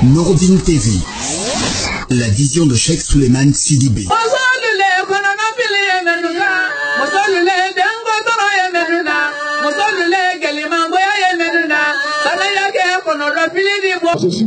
Nouroudine TV, la vision de Cheikh Souleymane Sidibé.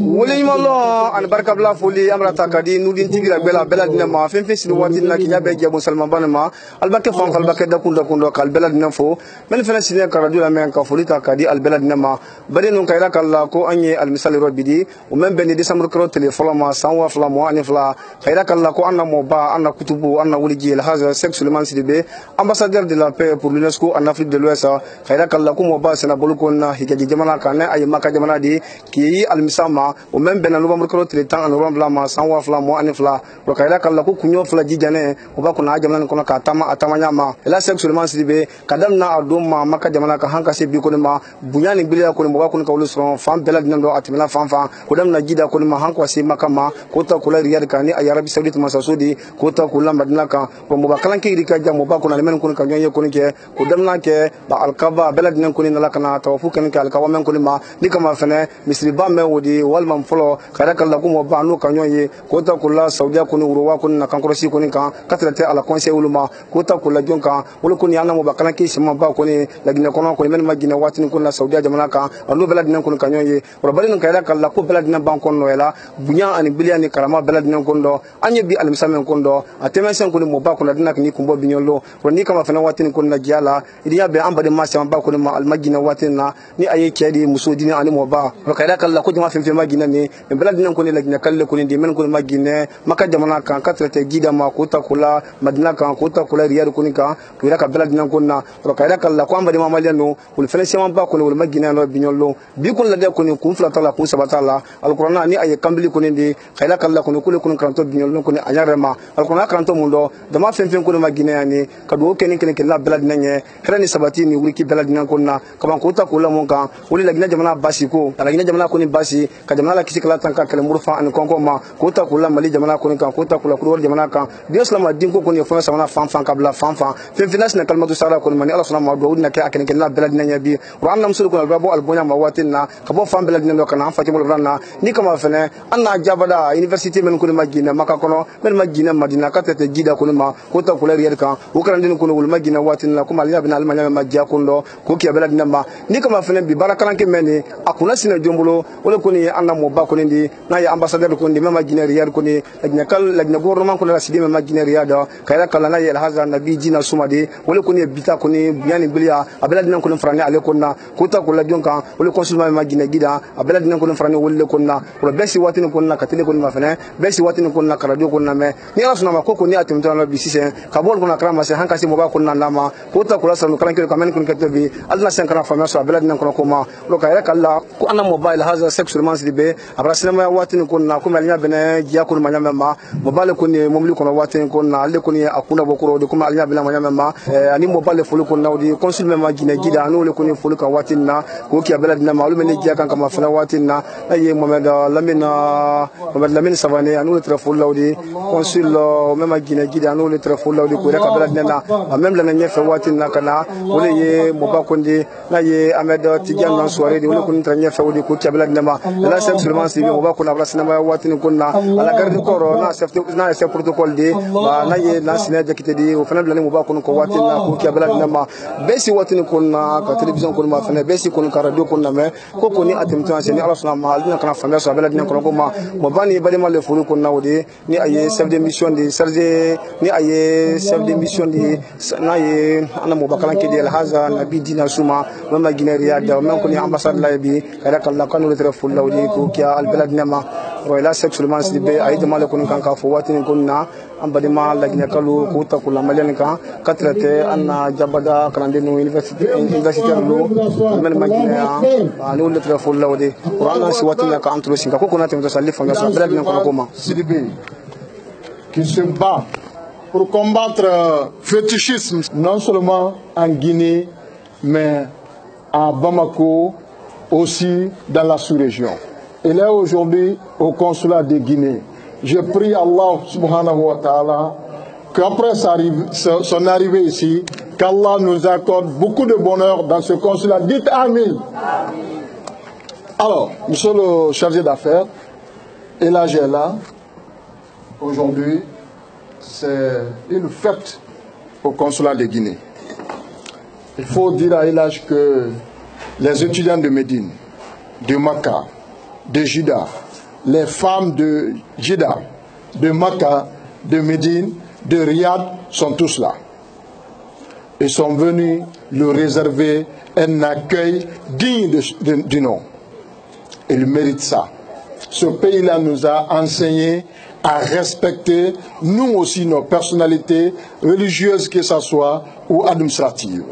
Wuli malo an barkabla foli amrata kadi nudin tigira bela dinama fen fen sin wati na kinya be jabo salman banama albake fam albake da kundo kal bela dinafo men fen sin ka radio men ka foli ta kadi al bela dinama bari non kayra kala ko anye al misal robidi o men ben décembre kro téléphone ma sanwa fla mo ani fla kayra kala ko anna mo ba anna kutubu anna wuli jil haza Cheikh Souleymane Sidibé ambassadeur de la paix pour l'UNESCO en Afrique de l'Ouest kayra kala ko mo ba sena boluko na hikaji jamana kan ay maka jamana di ki al misama o men ben novembre kro télétan en novembre ma sanwa fla mo ani fla ro kayra kala ko kunyo fla jijane o ba ko na jamana ko ka atama nyama ela Cheikh Souleymane Sidibé kadam na adoma maka jamana ka hanka se bi ko ma bunyani bilia ko mo ba ko ka wuluso fam bela dinam do atimila fam ko dam na jida ko ma hanko se makama ko ta kula riyad kani ay arabi saudite masasudi ko ta kula madina ka ko mo ba kalanke ri ka jam mo ba ko na men ko ka nyoye ko ke ko dam na ke ba alkaba bela dinam ko ni la kana tawafu kan ka alkaba men ko ma ni kama fene misri ba me wodi wal man folo kada kala ko mo ba no ka nyoye ko ta kula saudiya ko ni uruwa ko na kan korosi ko ni kan katrate ala conseil uluma ko ta kula jonka wala ko ni ana mo ba kalanke shima ba ko ni la gina ko no ko men ma gina watini ko na saudiya jamana ka anu bela dinam ko ka nyoye ro bari no kayda kala ko bela dinam ban ko no ela bunya ani biliani karama bela dinam ko ndo anye bi almisamen ko ndo atemensen ko ni mo ba ko na dinak ni kumbo binyolo ro ni kama fana watini ko na jala idiya be amba de ma sama ba ko ni ma almagina watini na ni aye kedi musodini ani mo ba ro kayda kala ko jama fem magina ni bela dinam ko ni la gina kalle ko ni di men ko magine maka jamana kan katrate gida ma ko ta kula madina kan ko ta kula riyad ko ni kan to ira ka bela dinam ko na ro kayda kala ko amba de ma maliano ko fele sama ba ko ni magina no binyolo bi ko la de ko ni kun flata la kun sabata la alquran ni aye kambili ko ni di khayla kala ko ni kule ko kanto binyolo ko ni anyarema alquran kanto mundo dama fen ko ni magina yani kadu ke ni la bela dinanye herani sabati ni wuri ki bela dinan ko na kama ko ta kula mon kan wuri la gina jamana basi ko la gina jamana ko ni basi ka jamana la kisi kala tanka kala murfa an konko ma ko ta kula mali jamana ko ni kan ko ta kula ko jamana kan dios lama din ko ni fona samana fam kabla fam fen finas na kalmatu sara ko mani allah subhanahu wa ta'ala na ka aken la bela dinanye bi ro annam sul ko rabo albonya ma watina ka bo fam bela dinan ko na fa ke mo na ni kama fene anna jabada university men ko ni magina maka kono men magina madina ka tete jida ko ma ko ta kula riyad kan o kan din ko wul magina watina ko maliya bin almanya ma ja ko ndo ko ki bela dinan ma ni kama fene bi barakalan ke meni akuna sina jombulo wala ko ni anna mo ba ko ni na ya ambassadeur ko ni ma magina riyad ko ni lagna kal lagna gouvernement ko la sidi ma magina riyad kayra kala na ya hazan nabi jina sumadi wala ko ni bita ko ni yani bilia abela dinan ko ni frani ale ko na ko ta kula jonka wala consulma magina gida abela dinan ko ni frani wala ko na wala besi watini ko na katile ko ma fene besi watini ko na radio ko na me ni ala suna ma ko ni atimta na bisise kabol ko na krama se hanka si mo ba ko na lama ko ta kula sanu kan ko men ko ketobi alna sen kana fama so abela dinan ko ma lo kayra kala ko ana mobile haza Cheikh Souleymane Sidibé abra sinama watini ko na ko malinya bene giya ko ma nyama ma mobile ko ni momli ko na watini ko na alle ko ni akuna bokoro de ko malinya bene ma nyama ma ani mobile fulu ko na di consul ma gina gida anu le ko ni fulu ka watini na ko ki abela dinan ma lu men giya kan kama fana watini na aye Mohamed Lamine Savané anu le trafo lawdi consul même Guinée gida anu le trafo lawdi ko reka bela dinan même la nanye fe watini na kana wole ye moba kondi na ye Ahmed Tidiane na soirée de wole ko ni tranye fe wodi ko ki abela dinan ma la Cheikh Souleymane Sidibé moba ko na bla sinama watini ko na ala garde corps na chef protocole de na ye na sine jakite di o fana blani moba ko ko watini na ko ki abela dinan ma besi watini ko na ka télévision ko ma fana besi ko ka radio ko na me ko ni atimta se ni Allah subhanahu wa ta'ala kana fama so abela dinan ko ma mo bani bade mal le fulu ko nawde ni aye chef de mission de chargé ni aye chef de mission de na ye ana mo bakalan ke de haza nabi dina suma mama gina riyad men ko ni ambassade la bi kada kala kanu le tere fulu lawdi ko kia al balad nama ro ila Cheikh Souleymane Sidibé ay de mal ko kan ka fo watini ko na ambadi ma la gina kalu ko ta kula malen kan katrate anna jabada kalande no university lo men magina anu le tere fulu lawdi Qur'an si watini ka antro singa ko na temto salif fanga so balad nan ko ma Sidibé qui se bat pour combattre fétichisme non seulement en Guinée mais à Bamako aussi dans la sous-région. Il est aujourd'hui au consulat de Guinée. Je prie Allah subhanahu wa ta'ala qu'après son arrivée ici, qu'Allah nous accorde beaucoup de bonheur dans ce consulat. Dites Amin. Alors, monsieur le chargé d'affaires, Elhadj est là. Aujourd'hui, c'est une fête au consulat de Guinée. Il faut dire à Elhadj que les étudiants de Médine, de Makka, de Jida, les femmes de Jida, de Makka, de Médine, de Riyad sont tous là. Ils sont venus lui réserver un accueil digne du nom. Il mérite ça. Ce pays-là nous a enseigné à respecter, nous aussi, nos personnalités religieuses, que ce soit, ou administratives.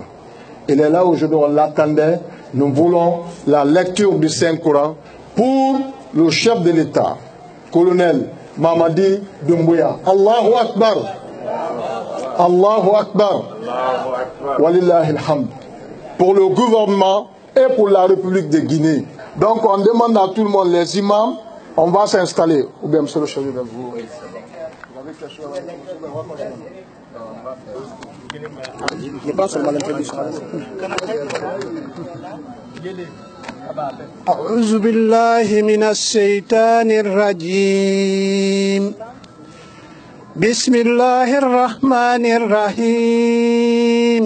Il est là aujourd'hui, on l'attendait. Nous voulons la lecture du Saint-Coran pour le chef de l'État, colonel Mamadi Doumbouya. Allahu Akbar. Allahu Akbar. Walillahi alhamd. Pour le gouvernement et pour la République de Guinée. Donc on demande à tout le monde, les imams, on va s'installer. Ou bien monsieur le chef de vous. Vous avez quelque chose à أعوذ بالله من الشيطان الرجيم بسم الله الرحمن الرحيم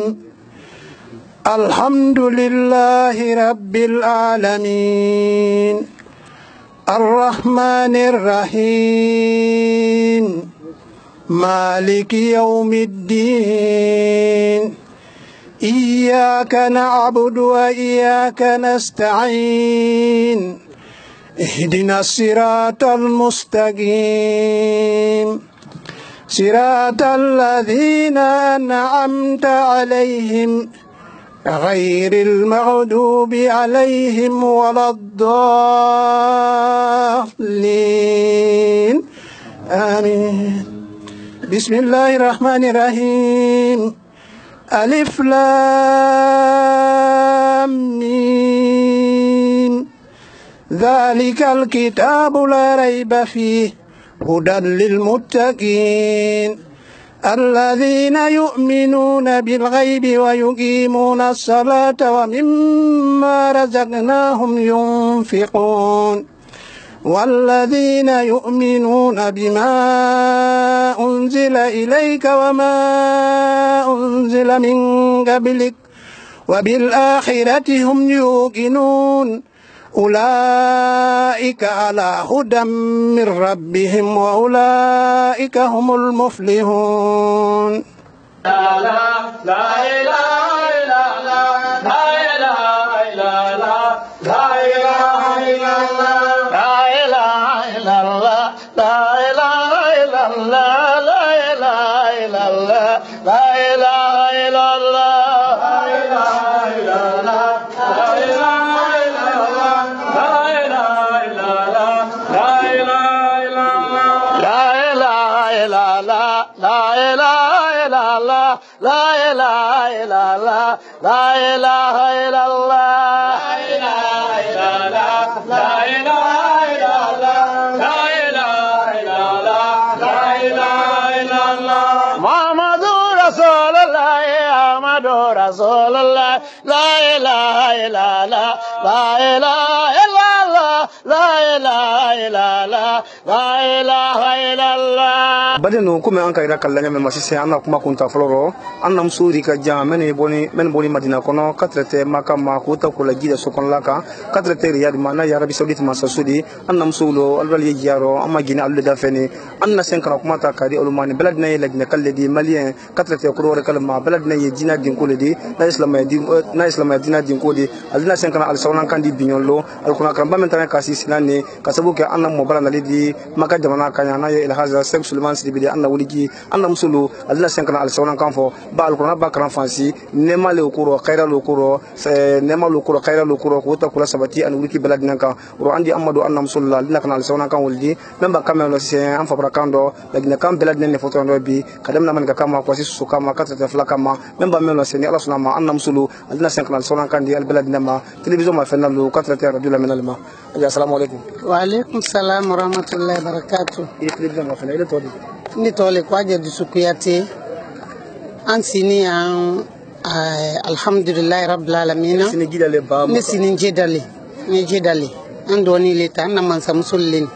الحمد لله رب العالمين الرحمن الرحيم مالك يوم الدين إياك نعبد وإياك نستعين اهدنا الصراط المستقيم صراط الذين أنعمت عليهم غير المغضوب عليهم ولا الضالين آمين بسم الله الرحمن الرحيم ألف لام ميم ذلك الكتاب لا ريب فيه هدى للمتقين الذين يؤمنون بالغيب ويقيمون الصلاة ومما رزقناهم ينفقون والذين يؤمنون بما أنزل إليك وما أنزل من قبلك وبالآخرة هم يوقنون أولئك على هدى من ربهم وأولئك هم المفلحون لا لا إله إلا الله لا إله إلا الله لا إله إلا الله لا إله إلا الله لا إله إلا الله لا إله إلا الله لا إله إلا الله لا إله إلا الله لا إله إلا الله لا إله إلا الله لا إله إلا الله لا إله إلا الله محمد رسول الله محمد رسول الله لا إله إلا الله لا إله إلا الله لا إله إلا الله لا إله إلا الله badeno comme an kayra kallanya me masise anna kuma kunta floro annam suri ka jama men boni madina kono katrete maka ma ko ta ko la gida sokon laka katrete riyad mana ya rabbi saudite ma sasudi annam sulo albal yaro amma gina allu da feni anna sen kana kuma ta kadi ulmani beladna ye lagna kalledi malien katrete ko wore kalma beladna ye dina din ko ledi na islam ya dina din ko di alna sen kana al sawnan kandi binyollo al kuna kan bamen tan kasi sinane kasabu ke annam mo balana ledi maka jamana kanya na ye ilhaza sek sulman bidi anna wuliki anna musulu alna senkana al sawnan kanfo ba al qur'an ba kran fansi nema le kuro khaira le kuro nema le kuro khaira le kuro ko ta kula sabati an wuliki baladina kan ro andi amadu anna musulla alna kana al sawnan kan wuldi memba kamel se an fa brakando lagina kan baladina ne foto ndo bi kadam na man ga kama ko sisu kama kata fla kama memba melo se ni allah sunama anna musulu alna senkana al sawnan kan di al baladina ma television ma fenal lu 4 radio min alma assalamu alaykum wa alaykum salam wa rahmatullahi wa barakatuh television ma fenal to ni tole kwaje disukuyate ansini an alhamdulillah rabbil alamin sini gidale ba ni sini jedale ni jedale andoni leta na man samsullin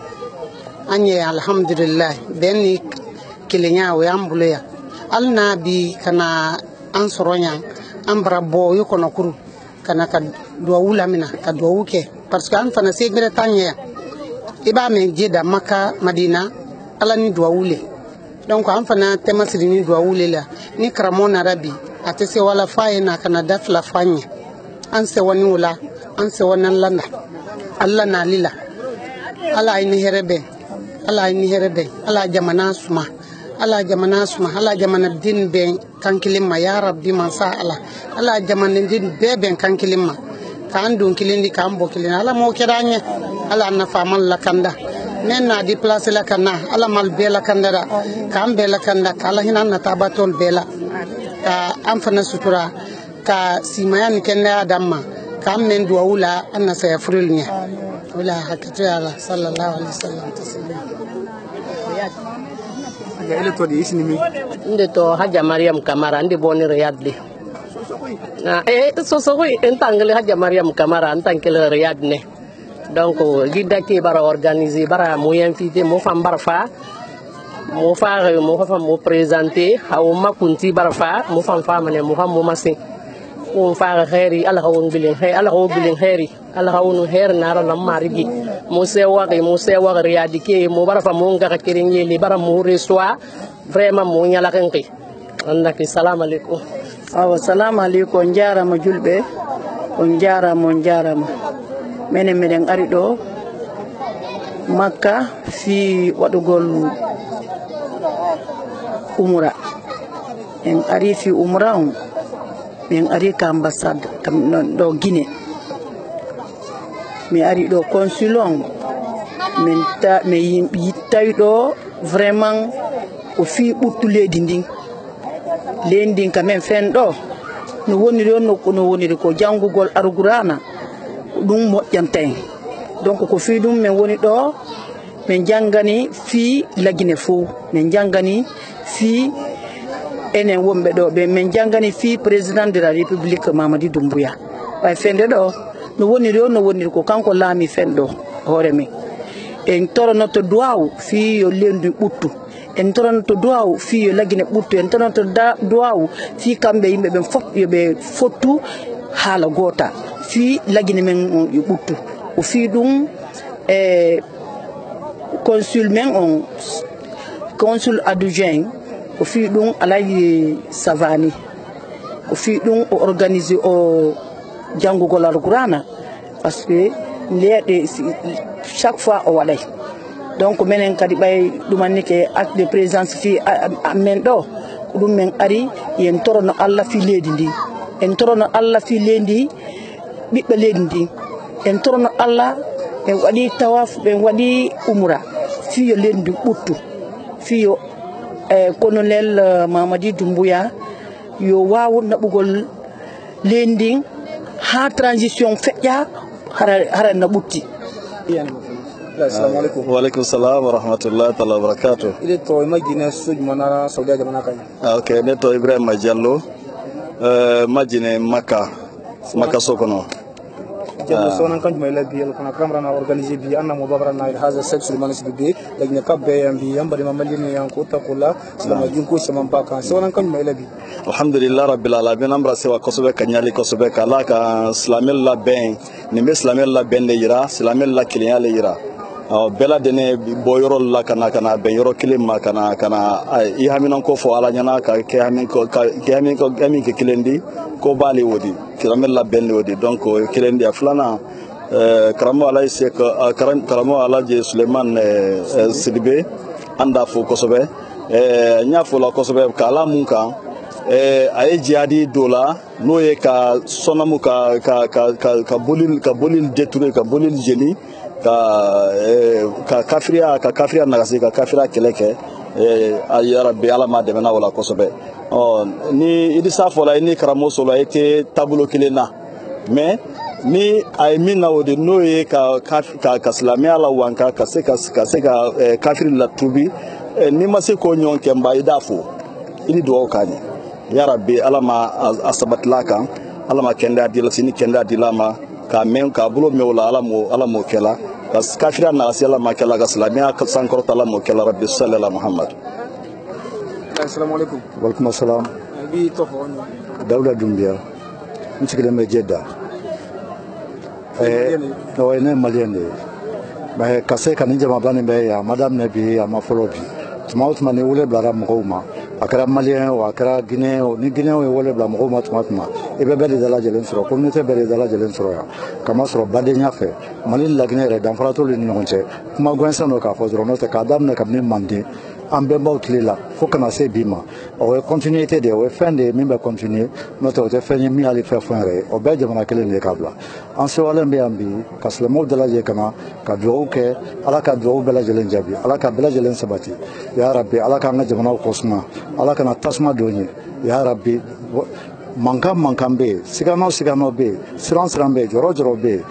anye alhamdulillah benni kilenya we ambuleya alna bi kana ansoronya ambra bo yukono kuru kana ka do wula mina ka do wuke parce que an fana se gere tanye iba men jeda Makka Madina ala ni do wule donc an fana tema sidini do wule la ni kramona rabi atese wala faina kana dafla fanye an se wani wula an se wannan landa Allah na lila ala ini herebe ala jamana suma ala jamana din ben kankilimma ya rabbi man sa ala jamana din be ben kankilimma kan don kilindi kan bo kilina ala mo kiranye ala na famal la kanda men na di place la kana ala mal be la kanda da kan be la kanda kala hinan na tabatol bela ka amfana sutura ka simayan kenda adamma kam men duwula anna sayafrul nya wala hakatu ala sallallahu alaihi wasallam taslima ya ile to di isnimi inde to Haja Mariam Kamara ande boni Riyadh li na so entangle Haja Mariam Kamara entangle Riyadh ne donc gidda ke bara organiser bara mo invité mo fam barfa mo présenter hawo makunti barfa mo fam famane mo fam mo masin on fara khairi ala hawon bilin khairi ala hawon her nara lam marigi mo sewa Riyadh ke mo barfa mo ngaka kirinye li bara mo reçoit vraiment mo nyala kanki annaki salam alaikum assalamu alaikum jara ma julbe on jara ma menen ari do Makka fi wadugol umra en ari fi umra on min ari ka ambassade kam do Guinée mi ari do consulon min tawi do vraiment o fi ɓurtu leydi ndin ka men fen do no woni do no woni ko jangugol Alqur'ana dum moƴƴanten donc ko fi dum men woni do men jangani fi lagine fo men jangani fi enen wombe do be men jangani fi président de la république Mamadou Doumbouya way fende do no woni ko kanko laami fendo hore men en torono to duaw fi yo lendu ɓuttu en torono to duaw fi yo lagine ɓuttu en torono to duaw fi kambe yimbe ben fop yo be fottu hala gota fi lagine men yo ɓuttu o fi dum consul men on consul adjoint o fi dum Alaji Savani o fi dum o organiser o jangugol Alqur'ana parce que leede chaque fois o walay donc menen kadi bay dumanni ke acte de présence fi amen do ko dum men ari yen torono Allah fi leedi ndi en torono Allah fi leedi bibbe leedi ndi en torono Allah e wadi tawaf be wadi umra fi yo leedi ɓuttu fi yo colonel Mamadou Doumbouya yo wawu nabugol lendi ha transition feƴƴa hara na ɓutti. Assalamu alaikum. Wa alaikum salam wa rahmatullahi ta'ala wa barakatuh. Ile to imagine suj manara Saudi jamana kay. Okay, ne to Ibrahima Diallo majine Makka Sokono. Diallo sonan kan may labi el kana kamra na organiser bi anna mubabara na haza sex manis bi lagna kabbe yambi yambari mamalini yanko takula salama jinko samampa kan sonan kan may labi. Alhamdulillah rabbil alamin amra sewa kosobe kanyali kosobe kala ka islamel la ben ni islamel la ben le yira islamel la kiliya le yira bela dene boyoro la kana ben yoro kilima kana I haminan ko fo ala nyana ka ke hamin ko ke kilendi ko bali wodi islamel la ben le wodi donc kilendi aflana karamo ala se karamo ala je Suleiman Sidibé anda fo kosobe nya fo la kosobe kala munka ay jihadi dola no ye ka sonamu ka bolil détruire ka bolil jeni ka kafria nagasi ka kafria keleke ya rabbi ala ma demena wala kosobe ni idisa fola ni karamo solo ete tabulo kilena mais ni ay minna wodi no ye ka islamia ala wanka ka se kafri la tubi ni mase ko nyonke mba idafo ili do kanye ya rabbi alama asabat laka alama kenda dila sini kenda dilama ka men ka bulo mewla alamo kela kas kafira na asiyala makela kas lamia sankor tala mokela rabbi sallallahu muhammad. Assalamu alaikum. Walaikum assalam. Bi tofon. Dawla Dumbia. Msikile mejeda. No ene maliende. Ba kase kanija mabani be ya madam nabi ya mafolobi. Tuma ni wole blara mgoma. Akara malien o akara Guinée o ni Guinée o wole bla mgoma tuma. Ibe bele dala jelen soro communauté bele dala jelen soro ya. Kama soro badenya fe. Malin la Guinée re dan frato le ni ngonche. Kuma gwensa no ka fo zoro no te kadam ne kamni mandi. Ambemba tlela faut que na se bima o continuité de o fin de mimba continuer notre te fait mi ali faire faire o be jamana kele le kabla en se wala mbe ambi kaslamo de la je kana ka do ke ala ka do bela jelen jabi ala ka bela jelen sabati ya rabbi ala ka nga jamana ko sma ala ka na tasma doni ya rabbi mankam be sigano be siran be joro be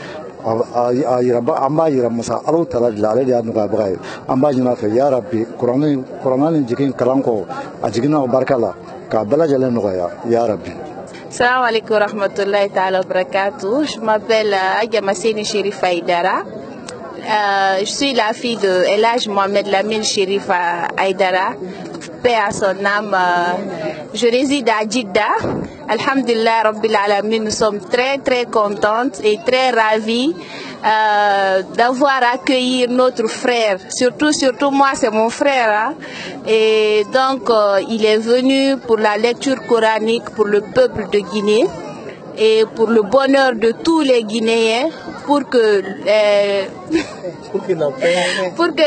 amba yira musa alu tala dilale dia nuga bagai amba jina fe ya rabbi qur'an jikin kalanko ajigina barkala ka bala jalen nuga ya rabbi. Salam alaikum rahmatullahi ta'ala wa barakatuh. Je m'appelle Agamasseni Chérif Aïdara. Je suis la fille de Elhaj Mohamed Lamine Chérif Aïdara. Paix à son âme. Je réside à Djidda. Alhamdulillah Rabbil Alamin, nous sommes très contentes et très ravis d'avoir accueilli notre frère. Surtout moi, c'est mon frère. Hein? Et donc, il est venu pour la lecture coranique pour le peuple de Guinée et pour le bonheur de tous les Guinéens, pour que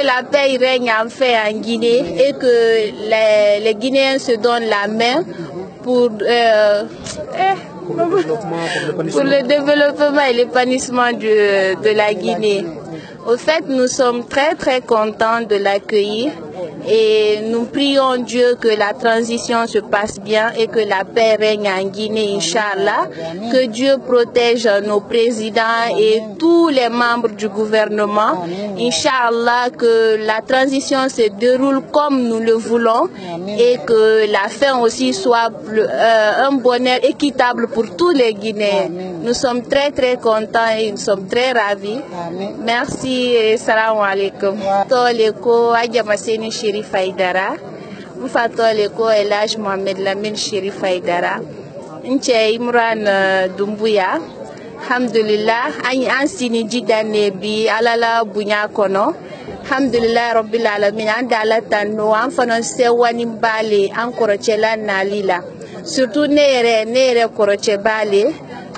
la paix règne enfin en Guinée et que les Guinéens se donnent la main pour le développement et l'épanouissement de la Guinée. Au fait, nous sommes très contents de l'accueillir et nous prions Dieu que la transition se passe bien et que la paix règne en Guinée, Inch'Allah. Que Dieu protège nos présidents et tous les membres du gouvernement. Inch'Allah, que la transition se déroule comme nous le voulons et que la fin aussi soit un bonheur équitable pour tous les Guinéens. Nous sommes très contents et nous sommes très ravis. Merci et salam alaikum. Toleko Agamasseni Chérif Aïdara. Mfatoleko Elhaj Mohamed Lamine Chérif Aïdara. Nche Imran Doumbouya. Alhamdulillah, an sini jidane bi alala bunya kono. Alhamdulillah Rabbil Alamin, anda ala tano an fana sewani bale an korochela nalila. Surtout nere koroche bale.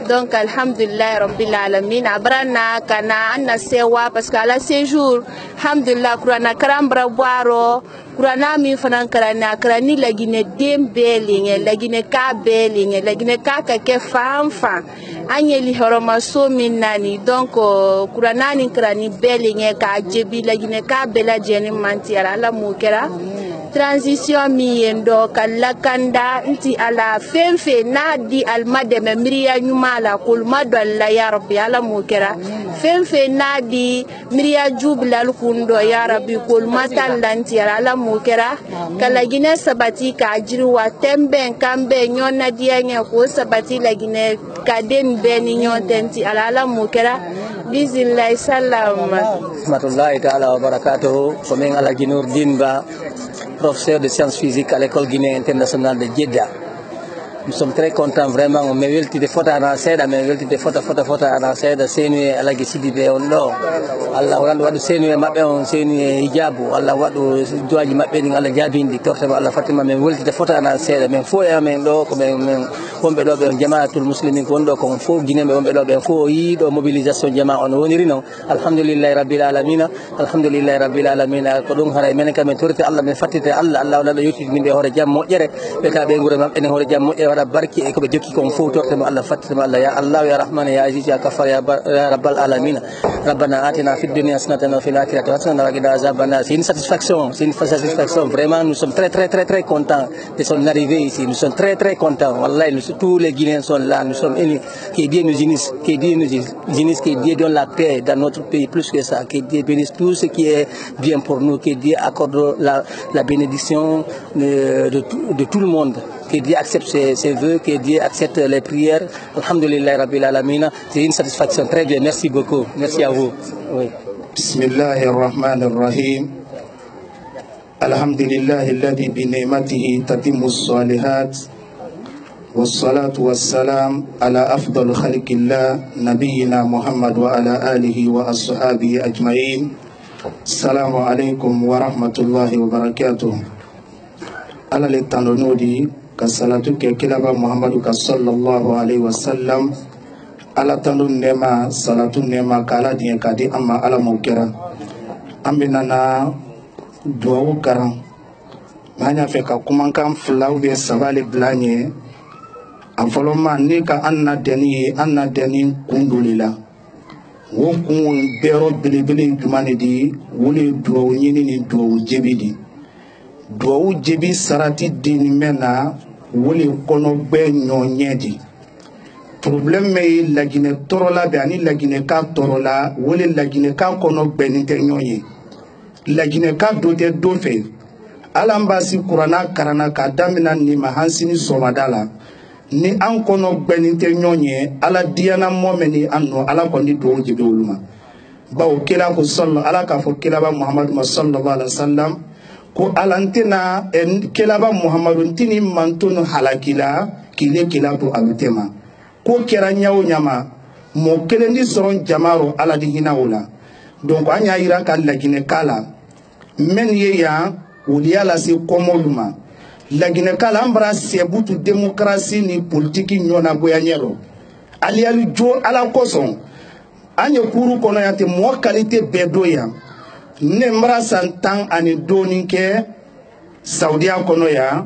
Donc alhamdulillah Rabbil Alamin, abrana kana anna sewa parce qu'à la séjour alhamdulillah kurana karambra boiro kurana mi fanan karana karani la Guinée dembelinge la Guinée ka belinge la Guinée ka ke famfa anyeli horoma so minani donc kurana ni karani belinge ka jebi la Guinée ka bela jeni mantiara la mukera transition mi yendo kalakanda nti ala fenfe na di almade memriya nyuma la kulma dalla ya rabbi ala mukera fenfe na di mriya jubla kundo ya rabbi kulma tallanti ala mukera kala Guinée sabati ka jirwa tembe kambe nyona dianye ko sabati la Guinée kaden beni nyotenti ala mukera bizillahi salam rahmatullahi ta'ala wa barakatuh komen ala Ginur Dinba, professeur de sciences physiques à l'école guinéenne internationale de Djeddah. Nous sommes très contents vraiment. On m'a dit de photos à seda, mais dit de photos à seda. C'est nous à la Gessidi de Ondo. Allah wadu c'est nous mabe on c'est nous hijabu. Allah wadu doa ji mabe ni Allah jabi indi torte Allah Fatima mais dit de photos à seda. Mais faut ya mais do comme kombe do be jamaatul muslimin ko ndo ko fo Guinée be ombe do be fo yi do mobilisation jamaa on woniri non. Alhamdulillah rabbil alamin. Alhamdulillah rabbil alamin. Ko dum hara men kam torte Allah men fatite Allah wala yuti min be hore jam mo jere be ka be ngure mam en hore jam mo wala barki e ko be jokki kon foto ma Allah fatima Allah ya Allah ya Rahman ya Aziz ya Kafar ya Rabbal Alamin. Rabbana atina fid dunya hasanatan wa fil akhirati hasanatan wa qina azabannar. C'est une satisfaction vraiment. Nous sommes très contents de son arrivée ici. Nous sommes très contents. Wallahi tous les Guinéens sont là. Nous sommes unis. Que Dieu nous unisse, que Dieu donne la paix dans notre pays plus que ça, que Dieu bénisse tout ce qui est bien pour nous, que Dieu accorde la bénédiction de tout le monde. Que Dieu accepte ses vœux, que Dieu accepte les prières. Alhamdulillah Rabbil Alamin. C'est une satisfaction très bien. Merci beaucoup. Merci à vous. Oui. بسم الله الرحمن الرحيم الحمد لله الذي بنعمته تتم الصالحات والصلاة والسلام على أفضل خلق الله نبينا محمد وعلى آله وأصحابه أجمعين السلام عليكم ورحمة الله وبركاته على التنودي كصلاتك كلابا محمد صلى الله عليه وسلم على تنون نما صلاة نما كالا دين كادي أما على موكرا أمبنا دعو كرام مانيا فيكا كمان كان فلاو بي سوالي بلاني أفلوما نيكا أنا دني كندوليلا وكون بيرو بلي بلي جماني دي ولي دعو ينيني دعو جبي دي دعو جبي سراتي دين منا ولي كونو بي نيوني دي problème me lagine torola be ani lagine ka torola wole lagine ka kono benite nyoye lagine ka dote dofe alambasi qur'ana karana ka damina ni mahansini somadala ni an kono benite nyonye ala diana momeni anno ala kondi do jibe uluma bawo kila ko sallallahu ala ka fo kila ba muhammad sallallahu alaihi wasallam ko alantina en kila ba muhammadun tini mantun halakila kile kila to abutema ko kera nyawo nyama mo kelendi soron jamaro ala di hinaola donc anya ira ka lagine kala men ye ya uliya la se komoluma lagine kala ambra sebutu démocratie ni politique nyona boyanyero ali ali jo ala koson anya kuru kono yate mo qualité bedoya ne mbra santan ani doninke saudia kono ya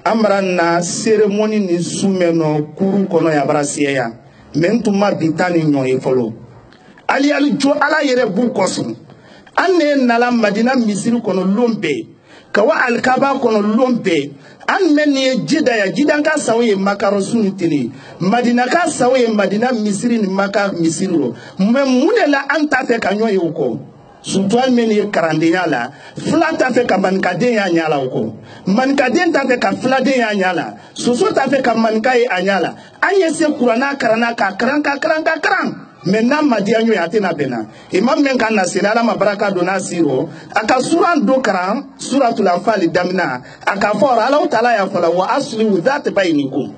amra na cérémonie ni soumeno kuru kono ya brasier ya mentuma bitani nyoy folo ali ali jo ala yere bu kosun anne nala madina misiri kono lombe kawa alkaba kono lombe an menye jida ya jidanka sawe makaro sunitini madina ka sawe madina misiri ni maka misiro munela anta fe kanyoy uko Suntuan meni karandenya la fla ta fe ka mankade ya nyala uko mankade ta fe ka fla de ya nyala soso ta fe ka mankai anyala anye se kurana karana ka kran mena madianyo ya tena bena imam men kan nasirala mabaraka dona siro aka suran do karam suratul anfal damina aka fora ala taala ya fala wa asli dhat bainikum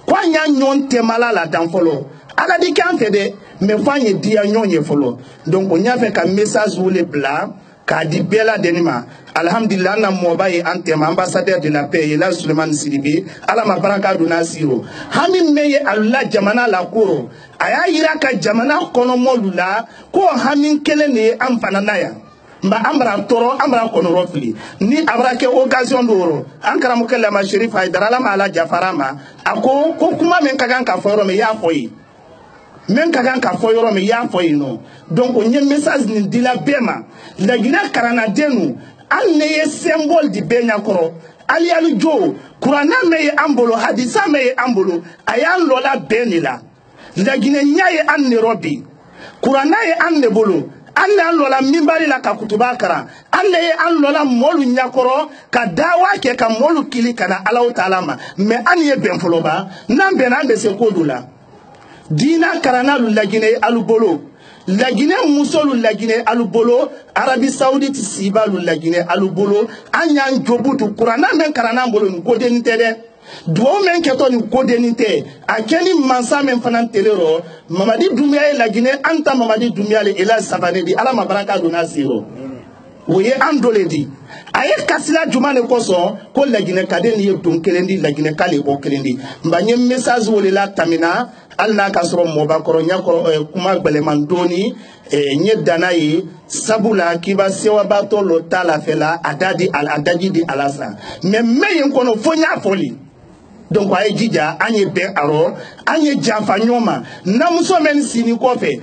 kwa nya nyon temala la danfolo ala di kan fede me fanye dia nyonye folo donc on y a fait un message ou les blancs ka di bela denima alhamdulillah na mobaye antem ambassadeur de la paix ila Suleiman Sidibe ala mabaraka duna siro hamin meye Allah jamana la koro aya ira ka jamana kono modula ko hamin kelene amfana naya mba ambra toro ambra kono rofli ni abrake occasion doro ankara mukalla ma Sherif Haidara la mala Jafarama ako ko kuma men kagan ka foro me ya foyi men kagan ka fo yoro me ya fo ino donc on y message ni dila bema la gina karana denu an ne symbole di benya koro ali ali jo qur'ana me ambolo hadisa me ambolo ayan lola benila la gina nyaye an ne robi qur'ana ye an ne bolo an ne lola mimbari la ka kutuba kara an ne an lola molu nyakoro ka dawa ke ka molu kili kana Allah taala ma me an ye ben foloba nan benande se kodula dina karana lu lagine alubolo lagine musolu lagine alubolo Arabie Saoudite siba lu lagine alubolo anyan jobutu kurana men karana bolo ni kodenite de duo men keto ni kodenite akeni mansa men fanan telero Mamadi Doumbia lagine anta Mamadi Doumbia le ela savane di ala mabaraka dona siro woye andoledi aye kasila jumane koso ko lagine kade ni don kelendi lagine kale bo kelendi mbanye message wole la tamina alna kasro moba koro nyakoro kuma gbeleman doni nye danayi sabula kiba sewa bato lo tala fela adadi al adadi di alasa me meyen kono fonya foli donc aye jija anye be aro anye jafa nyoma na muso men sini kofe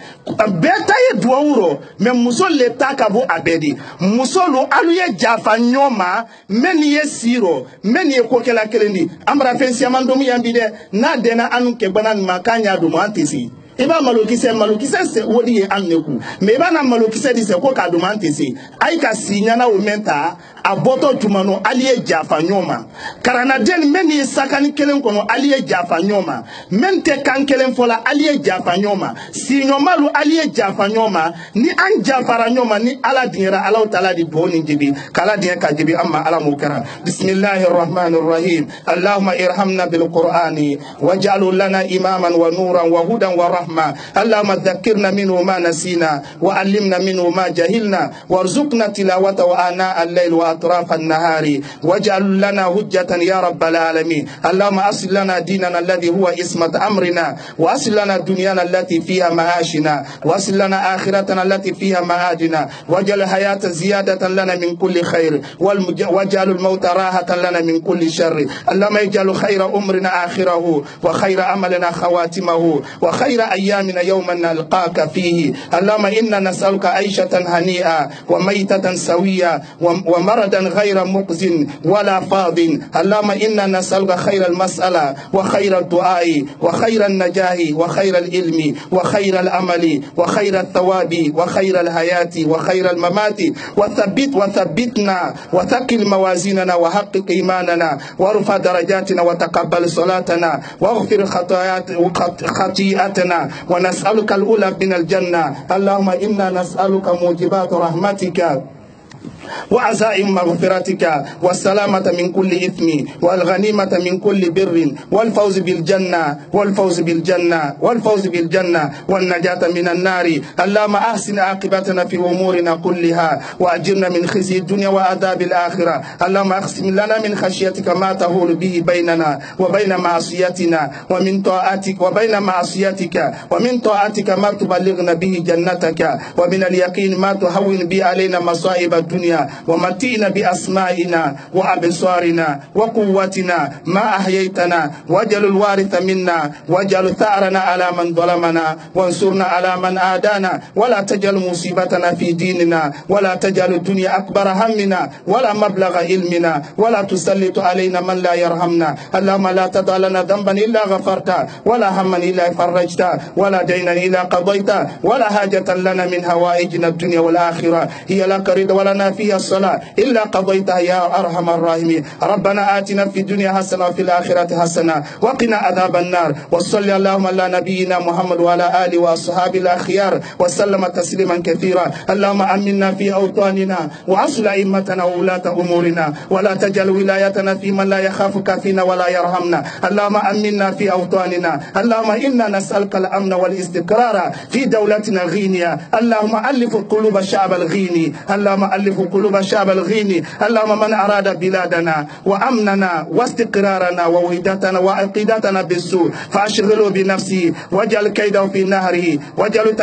beta ye duawuro me muso leta kabo abedi muso lo aluye jafa nyoma men ye siro men ye kokela kelendi amra fensi amandomu yambide na dena anu ke banan makanya do mantisi iba malokise se wodi ye anneku me iba na malokise di se ko ka do mantisi ay ka sinyana o menta a bɔtɔ tuma no ali ye jafa ɲɔgɔn ma karanaden mɛn ni sakani kelen kɔnɔ ali ye jafa ɲɔgɔn ma mɛn tɛ kan kelen fɔ la ali ye jafa ɲɔgɔn ma siɲɔmalu ali ye jafa ɲɔgɔn ma ni an jafara ɲɔgɔn ma ni ala diɲɛra ala taala di dugawu ni jibi k'ala diɲɛ ka jibi an ma ala m'o kɛra bisimilahi rahmani rahim allahumma irhamna bil qur'ani waj'alhu lana imaman wa nuran wa hudan wa rahma allahumma dhakkirna minhu ma nasina wa allimna minhu ma jahilna warzuqna tilawata wa ana al-layl wa atraf an-nahari waj'al lana hujjatan ya rabbal alamin allahumma aslih lana dinana alladhi huwa ismat amrina wa aslih lana dunyana allati fiha ma'ashina wa aslih lana akhiratana allati fiha ma'adina waj'al hayata ziyadatan lana min kulli khair waj'al al-mauta rahatan lana min kulli sharr allahumma ij'al khayra umrina akhirahu wa khayra amalina khawatimahu wa khayra ayyamina yawman nalqaka fihi allahumma inna nas'aluka aishatan hani'a wa maytatan sawiya wa maradan ghayra muqzin wala fadin allahumma inna nas'aluka khayra al-mas'ala wa khayra ad-du'a'i wa khayra an-najahi wa khayra al-ilmi wa khayra al-amali wa khayra al-thawabi wa khayra al-hayati wa khayra al-mamati wa thabbitna wa thaqil mawazinana wa haqqiq imanana wa rfa darajatina wa taqabbal salatana wa اغفر خطيئتنا ونسألك الأولى من الجنة اللهم إنا نسألك موجبات رحمتك وعزائم مغفرتك والسلامة من كل إثم والغنيمة من كل بر والفوز بالجنة والنجاة من النار اللهم أحسن عاقبتنا في أمورنا كلها وأجرنا من خزي الدنيا وعذاب الآخرة اللهم اقسم لنا من خشيتك ما تهول به بيننا وبين معصيتنا ومن طاعتك ما تبلغنا به جنتك ومن اليقين ما تهون به علينا مصائب الدنيا ومتئنا بأسمائنا وأبصارنا وقوتنا ما أحييتنا واجعل الوارث منا واجعل ثأرنا على من ظلمنا وانصرنا على من عادانا ولا تجعل مصيبتنا في ديننا ولا تجعل الدنيا أكبر همنا ولا مبلغ علمنا ولا تسلط علينا من لا يرحمنا اللهم لا تدع لنا ذنبا إلا غفرته ولا هما إلا فرجته ولا دينا إلا قضيته ولا حاجة لنا من هوائجنا الدنيا والآخرة هي لك رضا ولنا فيها الصلاة إلا قضيتها يا أرحم الراحمين ربنا آتنا في الدنيا حسنة وفي الآخرة حسنة وقنا عذاب النار وصلى اللهم على نبينا محمد وعلى آله وأصحابه الأخيار وسلم تسليما كثيرا اللهم أمنا في أوطاننا وأصل أئمتنا وولاة أمورنا ولا تجعل ولايتنا في من لا يخافك فينا ولا يرحمنا اللهم أمنا في أوطاننا اللهم إنا نسألك الأمن والاستقرار في دولتنا غينيا اللهم ألف قلوب الشعب الغيني اللهم ألف قلوب الشعب الغيني اللهم من أراد بلادنا وأمننا واستقرارنا ووحدتنا وعقيدتنا بالسوء فأشغله بنفسه واجعل كيده في نهره واجعل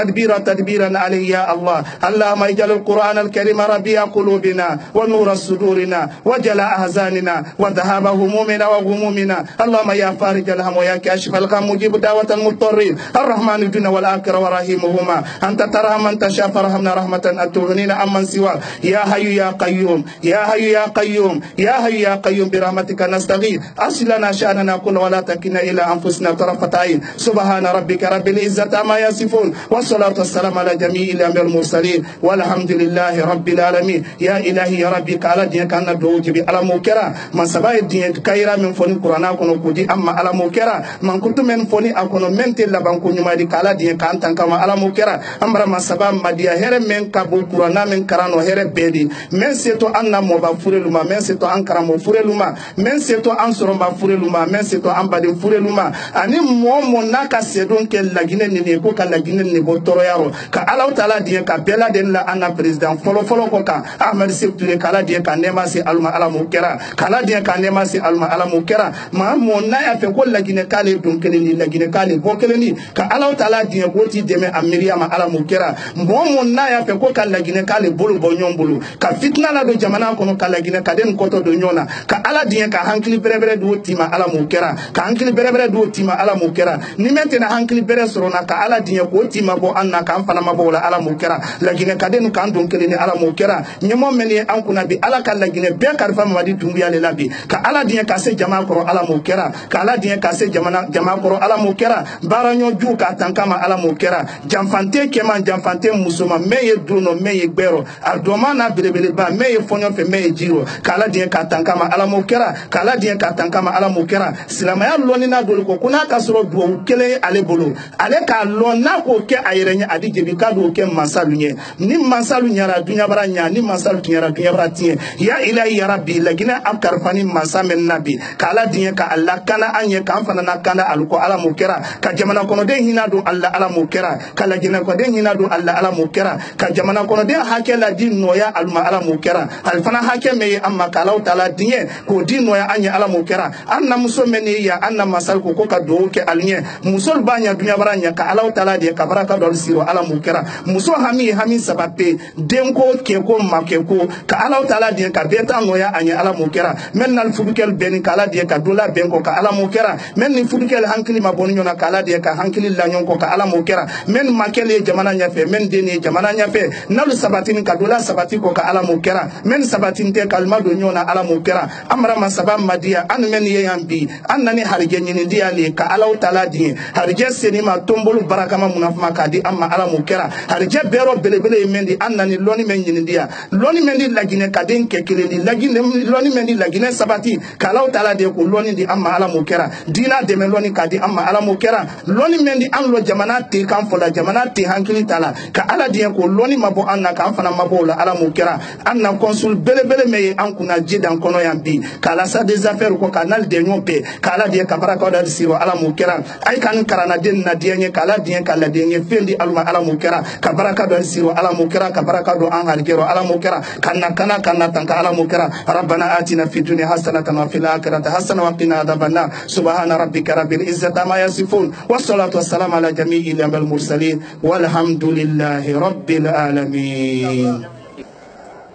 تدبيرا عليه يا الله اللهم اجعل القرآن الكريم ربيع قلوبنا ونور صدورنا وجلاء أحزاننا وذهاب همومنا وغمومنا اللهم يا فارج الهم ويا كاشف الغم مجيب دعوة المضطرين الرحمن الدنيا والآخرة ورحيمهما أنت ترحم من تشاء فرحمنا رحمة تغنينا عمن سواك يا حي يا قيوم يا حي يا قيوم يا حي يا قيوم برحمتك نستغيث أصلح لنا شأننا كله ولا تكلنا إلى أنفسنا طرفة عين سبحان ربك رب العزة عما يصفون والصلاة والسلام على جميع الأنبياء المرسلين والحمد لله رب العالمين يا إلهي يا ربي على دينك أن ندعوك على موكرا من سبا دينك كيرا من فوني قرآن أكون كودي أما على موكرا من كنت من فوني أكون من تلا بانكو نمادي على دينك أنت كما على موكرا أمر من سبا مديا هر من كابو قرآن من كرانو هر بيدي من سيتو أن موبا فورلوما من سيتو أن كرامو فورلوما من سيتو أن سرما فورلوما من سيتو أن بدي فورلوما أني مومو ناكا سيدون كلاجين نيكو كلاجين نيبو ترويارو كألاو تلا دينك كبلا دين لا أنا بريزدان فلو كوكا أحمد سيبتو كلا دينك نيما سي ألما على موكرا كلا دينك نيما سي ألما على موكرا ما مونا يفكو لاجين كالي دونكلني لاجين كالي بوكلني كألاو تلا دينك وتي ديمي أمرياما على موكرا مونا يفكو كلاجين كالي بولو بونيون بولو كفتنا لا دو جمانا كونو كلاجين كادن كوتو دونيونا كألا دينك هانكلي بربره دو تيما على موكرا كهانكلي بربره دو تيما على موكرا نيمتنا هانكلي بره سرونا كألا دينك وتيما بو أنا كان فنا ما بولا على موكرا لاجين كادن كان دونكلني على موكرا نيمو مني أنكونا بي على كلاجين بيكار فما ودي تنبيا للابي كألا دينك كاسي جماعة كرو على موكرا كألا دينك كاسي جماعة كرو على موكرا بارانيو جو كاتانكاما على موكرا جامفانتي كمان جامفانتي مسوما مي يدونو مي يكبرو أردومانا belebeleba me ye fɔɲɔ fɛ me ye jiro k'ala diɲɛ ka tan kama ala m'o kɛra k'ala diɲɛ ka tan kama ala m'o kɛra silamɛya lɔnni n'a doli ko n'a ka sɔrɔ duwawu kelen ye ale bolo ale k'a lɔn n'a k'o kɛ a yɛrɛ ɲɛ a di jebi k'a b'o kɛ mansalu ɲɛ ni mansalu ɲɛra duɲabara ɲa ni mansalu tiɲɛra duɲabara tiɲɛ ya ilahi ya rabbi laginɛ a karifani mansa mɛn na bi k'ala diɲɛ ka a lakana an ɲɛ k'an fana lakana alu ko ala m'o kɛra ka jamana kɔnɔden hinɛ don ala m'o kɛra ka laginɛ kɔnɔden hinɛ don ala m'o kɛra ka jamana kɔnɔden hakɛ la di nɔya aluma ala m'o kɛra ali fana hakɛ mɛ ye an ma k'alaw ta la diɲɛ k'o di nɔya an ɲɛ ala m'o kɛra an na muso mɛn ne ya an na masalu ko ka duwawu kɛ ali ɲɛ musolu b'a ɲɛ duɲabara ɲɛ ka alaw ta la de ka baraka dɔ siro ala m'o kɛra muso hami ye hami saba pe denko kɛko makɛko ka alaw ta la de ka bɛɛ ta nɔya a ɲɛ ala m'o kɛra mɛn na fudukɛli bɛnni ka ala de ka dɔ la bɛn kɔ ka ala m'o kɛra mɛn ni fudukɛli hankili ma bɔ ni ɲɔgɔn na ka ala de ka hankili la ɲɔgɔn kɔ ka ala m'o kɛra mɛn makɛli ye jamana ɲɛfɛ mɛn den ye jamana ɲɛfɛ n'alu sabatini ka dɔ la sabati kɔ ka ala m'o kɛra mɛn sabatini tɛ kalima don ɲɔgɔn na ala m'o kɛra an mara masaba madiya an mɛn ye yan bi an nani harijɛ ɲinidiya le ka alaw ta la diɲɛ harijɛ seni ma tonbolo barakama munafuma k'a di an ma ala m'o kɛra harijɛ bɛɛrɔ belebele ye mɛn di an nani lɔnni mɛn ɲinidiya lɔnni mɛn di laginɛ ka den kɛ kelen di lɔnni mɛn di laginɛ sabati k'alaw ta la de ko lɔnni di an ma ala m'o kɛra diina dɛmɛ lɔnni k'a di an ma ala m'o kɛra lɔnni mɛn di an lɔ jamana te kan fɔ la jamana te hankili ta la ka ala diɲɛ ko lɔnni ma bɔ an na k'an fana ma bɔ o la ala m'o kɛra an na consul belebele mɛn ye an kunna ji dan kɔnɔ yan bi k'a la sa des affaires kɔ ka n'ale dɛɲɔ bɛɛ k'ala diɲɛ ka barakaw da siro ala m'o kɛra a ye ka nin karanaden na diɲɛ ye k'ala diɲɛ ka laden ye fɛn di aluma ala m'o kɛra ka baraka dɔ siro ala m'o kɛra ka baraka dɔ an halikɛrɔ ala m'o kɛra ka na kana ka na tan ka ala m'o kɛra rabbana atina fid dunya hasanatan wa fil akhirati hasanatan wa qina adhaban nar subhana rabbika rabbil izzati amma yasifun wassalatu wassalamu ala jami'il mursalin walhamdulillahi rabbil alamin.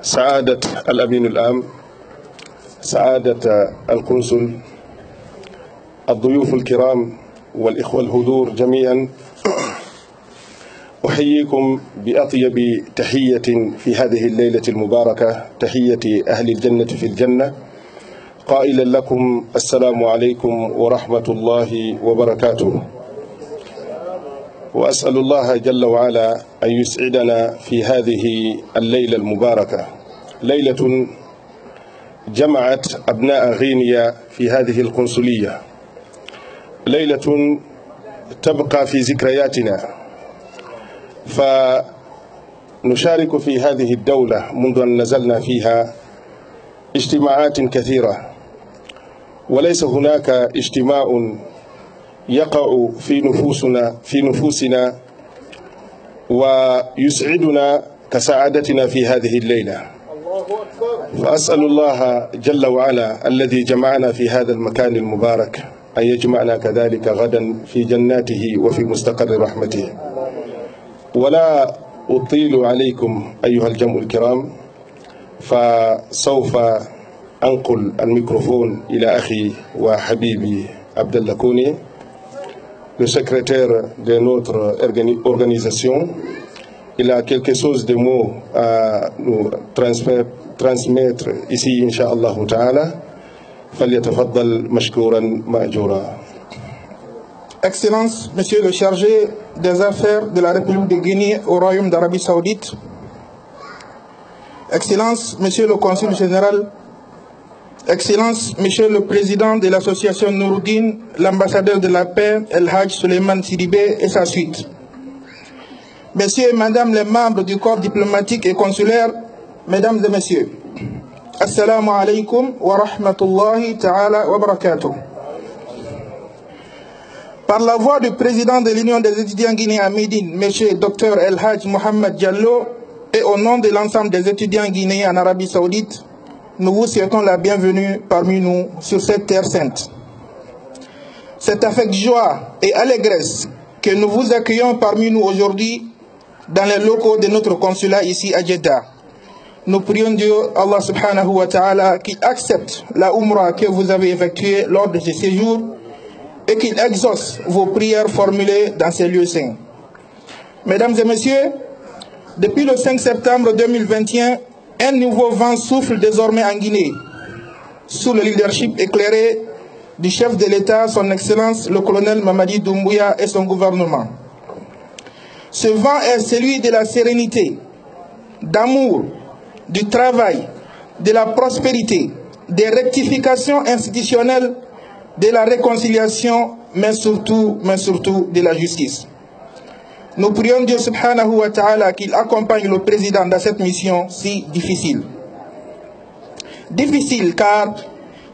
سعادة الأمين العام، سعادة القنصل، الضيوف الكرام والإخوة الحضور جميعا، أحييكم بأطيب تحية في هذه الليلة المباركة، تحية أهل الجنة في الجنة، قائلا لكم السلام عليكم ورحمة الله وبركاته. وأسأل الله جل وعلا أن يسعدنا في هذه الليلة المباركة، ليلة جمعت أبناء غينيا في هذه القنصلية، ليلة تبقى في ذكرياتنا، فنشارك في هذه الدولة منذ أن نزلنا فيها اجتماعات كثيرة، وليس هناك اجتماع يقع في نفوسنا ويسعدنا كسعادتنا في هذه الليلة. فأسأل الله جل وعلا الذي جمعنا في هذا المكان المبارك أن يجمعنا كذلك غدا في جناته وفي مستقر رحمته. ولا أطيل عليكم أيها الجمع الكرام، فسوف أنقل الميكروفون إلى أخي وحبيبي عبد الله كوني، le secrétaire de notre organisation. Il a quelque chose de mots à nous transmettre ici, Inch'Allah Ta'ala. فليتفضل مشكورا مأجورا. Excellence, Monsieur le chargé des affaires de la République de Guinée au Royaume d'Arabie Saoudite. Excellence, Monsieur le consul général. Excellence, Monsieur le Président de l'association Nouroudine, l'ambassadeur de la paix, El Hajj Suleiman Sidibé et sa suite. Messieurs et Madame les membres du corps diplomatique et consulaire, Mesdames et Messieurs, Assalamu alaikum wa rahmatullahi ta'ala wa barakatuh. Par la voix du Président de l'Union des étudiants guinéens à Médine, M. Dr El Hajj Mohamed Diallo, et au nom de l'ensemble des étudiants guinéens en Arabie Saoudite, nous vous souhaitons la bienvenue parmi nous sur cette terre sainte. C'est avec joie et allégresse que nous vous accueillons parmi nous aujourd'hui dans les locaux de notre consulat ici à Jeddah. Nous prions Dieu, Allah subhanahu wa ta'ala, qu'il accepte la Umrah que vous avez effectuée lors de ce séjour et qu'il exauce vos prières formulées dans ces lieux saints. Mesdames et messieurs, depuis le 5 septembre 2021, un nouveau vent souffle désormais en Guinée, sous le leadership éclairé du chef de l'État, son Excellence le colonel Mamadi Doumbouya et son gouvernement. Ce vent est celui de la sérénité, d'amour, du travail, de la prospérité, des rectifications institutionnelles, de la réconciliation, mais surtout de la justice. Nous prions Dieu subhanahu wa ta'ala qu'il accompagne le président dans cette mission si difficile. Difficile car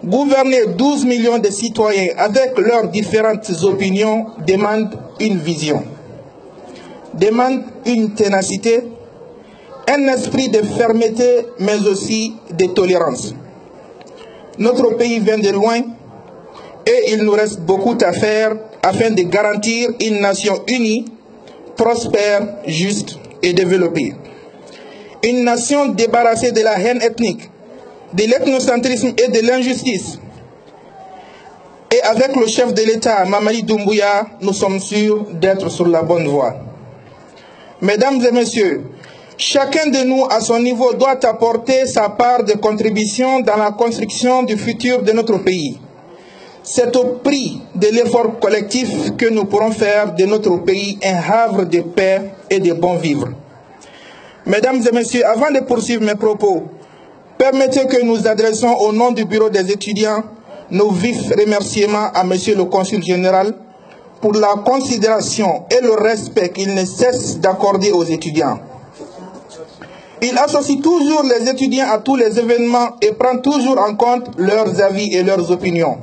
gouverner 12 millions de citoyens avec leurs différentes opinions demande une vision, demande une ténacité, un esprit de fermeté mais aussi de tolérance. Notre pays vient de loin et il nous reste beaucoup à faire afin de garantir une nation unie, prospère, juste et développée. Une nation débarrassée de la haine ethnique, de l'ethnocentrisme et de l'injustice. Et avec le chef de l'État, Mamadi Doumbouya, nous sommes sûrs d'être sur la bonne voie. Mesdames et messieurs, chacun de nous à son niveau doit apporter sa part de contribution dans la construction du futur de notre pays. C'est au prix de l'effort collectif que nous pourrons faire de notre pays un havre de paix et de bon vivre. Mesdames et messieurs, avant de poursuivre mes propos, permettez que nous adressons au nom du bureau des étudiants nos vifs remerciements à Monsieur le Consul général pour la considération et le respect qu'il ne cesse d'accorder aux étudiants. Il associe toujours les étudiants à tous les événements et prend toujours en compte leurs avis et leurs opinions.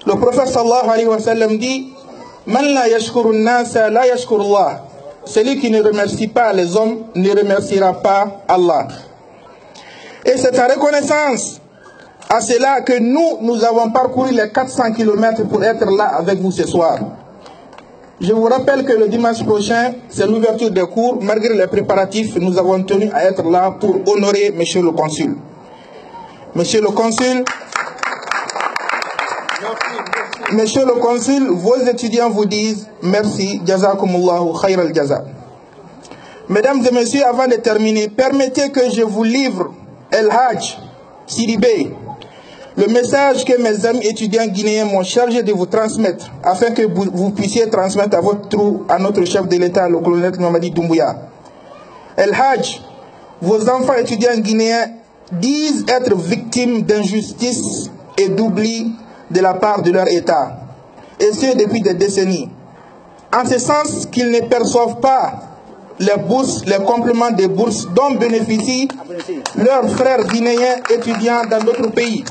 Le prophète sallallahu alayhi wa sallam dit « Man la yashkuru nasa la yashkuru Allah » Celui qui ne remercie pas les hommes ne remerciera pas Allah. Et c'est en reconnaissance à cela que nous avons parcouru les 400 km pour être là avec vous ce soir. Je vous rappelle que le dimanche prochain, c'est l'ouverture des cours. Malgré les préparatifs, nous avons tenu à être là pour honorer Monsieur le Consul. Monsieur le Consul, vos étudiants vous disent merci, jazakumullahu khayr al-jaza. Mesdames et messieurs, avant de terminer, permettez que je vous livre El Hadj Sidibé, le message que mes amis étudiants guinéens m'ont chargé de vous transmettre, afin que vous puissiez transmettre à votre trou à notre chef de l'État, le colonel Mamadi Doumbouya. El Hadj, vos enfants étudiants guinéens disent être victimes d'injustice et d'oubli de la part de leur État, et ce depuis des décennies, en ce sens qu'ils ne perçoivent pas les bourses, les compléments des bourses dont bénéficient leurs frères guinéens étudiants dans d'autres pays.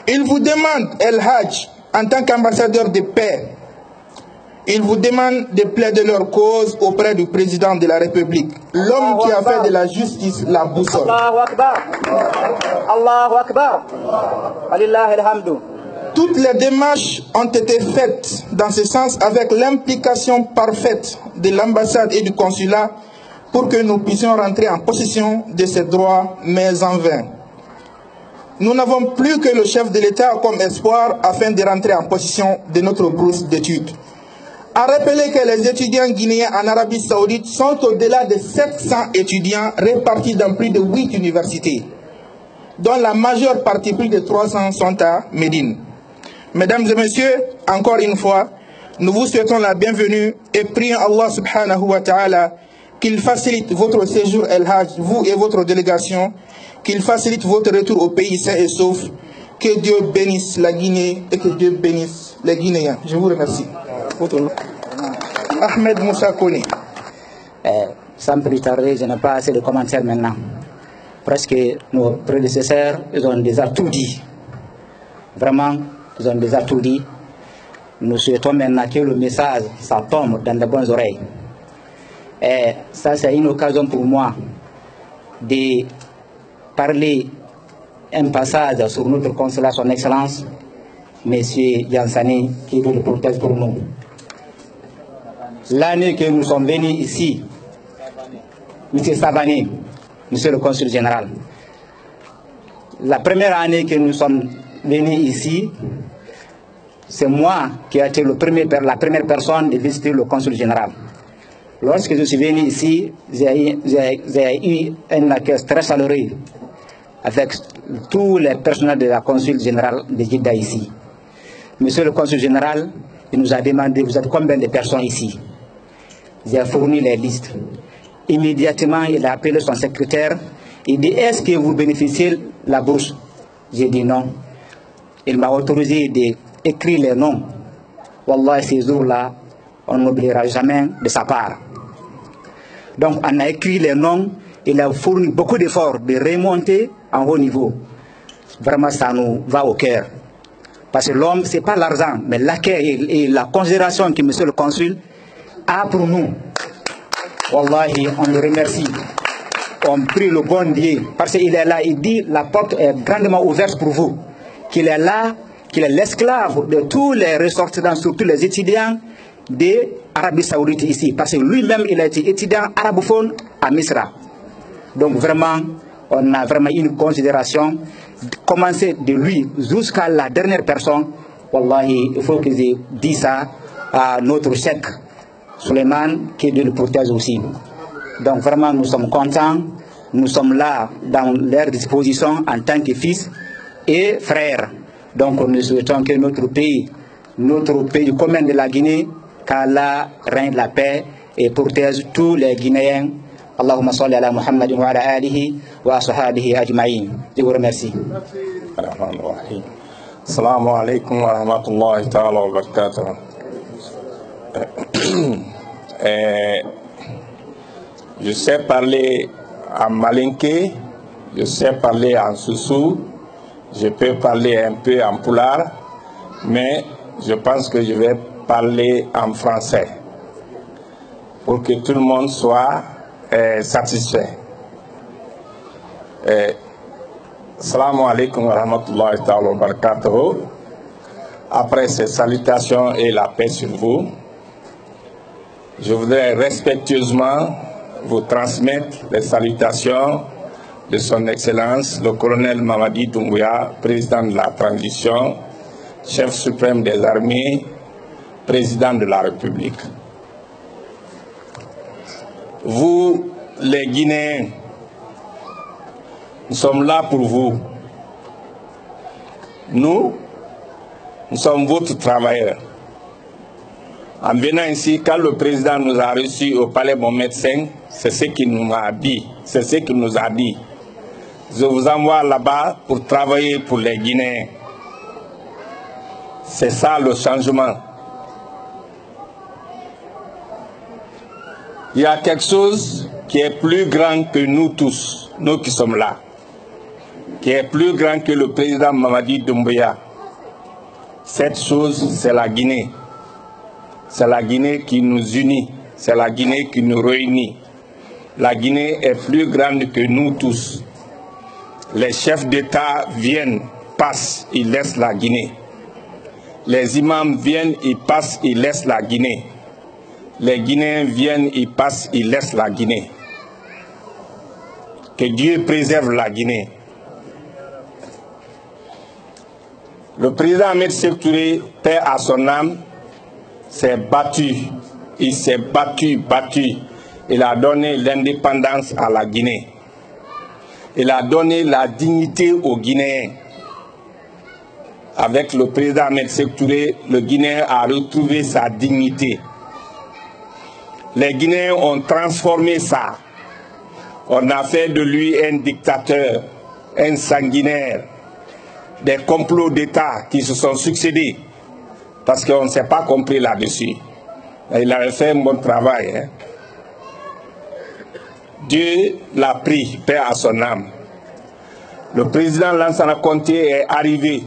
Ils vous demandent, El Hadj, en tant qu'ambassadeur de paix, ils vous demandent de plaider leur cause auprès du président de la République, l'homme qui a fait de la justice la boussole. Allahu Akbar. Allahu Akbar. Walillahi alhamdu. Toutes les démarches ont été faites dans ce sens avec l'implication parfaite de l'ambassade et du consulat pour que nous puissions rentrer en possession de ces droits, mais en vain. Nous n'avons plus que le chef de l'État comme espoir afin de rentrer en possession de notre bourse d'études. À rappeler que les étudiants guinéens en Arabie Saoudite sont au-delà de 700 étudiants répartis dans plus de 8 universités, dont la majeure partie, plus de 300, sont à Médine. Mesdames et messieurs, encore une fois, nous vous souhaitons la bienvenue et prions Allah subhanahu wa ta'ala qu'il facilite votre séjour El Hadj, vous et votre délégation, qu'il facilite votre retour au pays sain et sauf, que Dieu bénisse la Guinée et que Dieu bénisse les Guinéens. Je vous remercie. Ahmed Moussa Kone. Sans plus tarder, je n'ai pas assez de commentaires maintenant. Presque nos prédécesseurs, ils ont déjà tout dit. Vraiment, ils ont déjà tout dit. Nous souhaitons maintenant que le message, ça tombe dans de bonnes oreilles. Et ça, c'est une occasion pour moi de parler un passage sur notre consulat, son Excellence, M. Yansani, qui veut le protège pour nous. L'année que nous sommes venus ici, M. Savani, Monsieur le Consul général, la première année que nous sommes venus ici, c'est moi qui ai été la première personne de visiter le Consul général. Lorsque je suis venu ici, j'ai eu un accueil très chaleureux avec tous les personnels de la Consul général de Jeddah ici. Monsieur le Consul général, il nous a demandé, vous êtes combien de personnes ici? J'ai fourni les listes. Immédiatement, il a appelé son secrétaire. Il dit, est-ce que vous bénéficiez de la bourse? J'ai dit non. Il m'a autorisé d'écrire les noms. Wallah, ces jours-là, on n'oubliera jamais de sa part. Donc, on a écrit les noms. Il a fourni beaucoup d'efforts de remonter en haut niveau. Vraiment, ça nous va au cœur. Parce que l'homme, ce n'est pas l'argent, mais l'accueil et la considération que monsieur le consul a pour nous. Wallahi, on le remercie. On prie le bon Dieu. Parce qu'il est là, il dit, la porte est grandement ouverte pour vous. Qu'il est là, qu'il est l'esclave de tous les ressortissants, surtout les étudiants d'Arabie Saoudite ici. Parce que lui-même, il a été étudiant arabophone à Misra. Donc vraiment, on a vraiment une considération, commencer de lui jusqu'à la dernière personne. Wallahi, il faut que je dise ça à notre cheikh Suleiman, qui le protège aussi. Donc vraiment, nous sommes contents, nous sommes là dans leur disposition en tant que fils et frères. Donc nous souhaitons que notre pays commun de la Guinée, qu'Allah rende la paix et protège tous les Guinéens. Allahumma salli ala Muhammad wa ala alihi wa ashabihi ajma'in. Je vous remercie. Assalamu alaikum wa rahmatullahi ta'ala wa barakatuh. Je sais parler en malinké, je sais parler en soussou, je peux parler un peu en poulard, mais je pense que je vais parler en français pour que tout le monde soit satisfait. Assalamu alaikum wa rahmatullahi ta'ala wa barakatuh. Après ces salutations et la paix sur vous, je voudrais respectueusement vous transmettre les salutations de son Excellence, le colonel Mamadi Doumbouya, président de la transition, chef suprême des armées, président de la République. Vous, les Guinéens, nous sommes là pour vous. Nous sommes votre travailleurs. En venant ici, quand le président nous a reçus au palais Mohamed V, c'est ce qu'il nous a dit. C'est ce qu'il nous a dit. Je vous envoie là-bas pour travailler pour les Guinéens. C'est ça le changement. Il y a quelque chose qui est plus grand que nous tous, nous qui sommes là, qui est plus grand que le président Mamadi Doumbouya. Cette chose, c'est la Guinée. C'est la Guinée qui nous unit, c'est la Guinée qui nous réunit. La Guinée est plus grande que nous tous. Les chefs d'État viennent, passent, ils laissent la Guinée. Les imams viennent, ils passent, ils laissent la Guinée. Les Guinéens viennent, ils passent, ils laissent la Guinée. Que Dieu préserve la Guinée. Le président Ahmed Sékou Touré, paix à son âme, s'est battu. Il s'est battu. Il a donné l'indépendance à la Guinée. Il a donné la dignité aux Guinéens. Avec le président Ahmed Sékou Touré, le Guinéen a retrouvé sa dignité. Les Guinéens ont transformé ça. On a fait de lui un dictateur, un sanguinaire, des complots d'État qui se sont succédés. Parce qu'on ne s'est pas compris là-dessus. Il avait fait un bon travail. Hein? Dieu l'a pris, paix à son âme. Le président Lansana Conté est arrivé,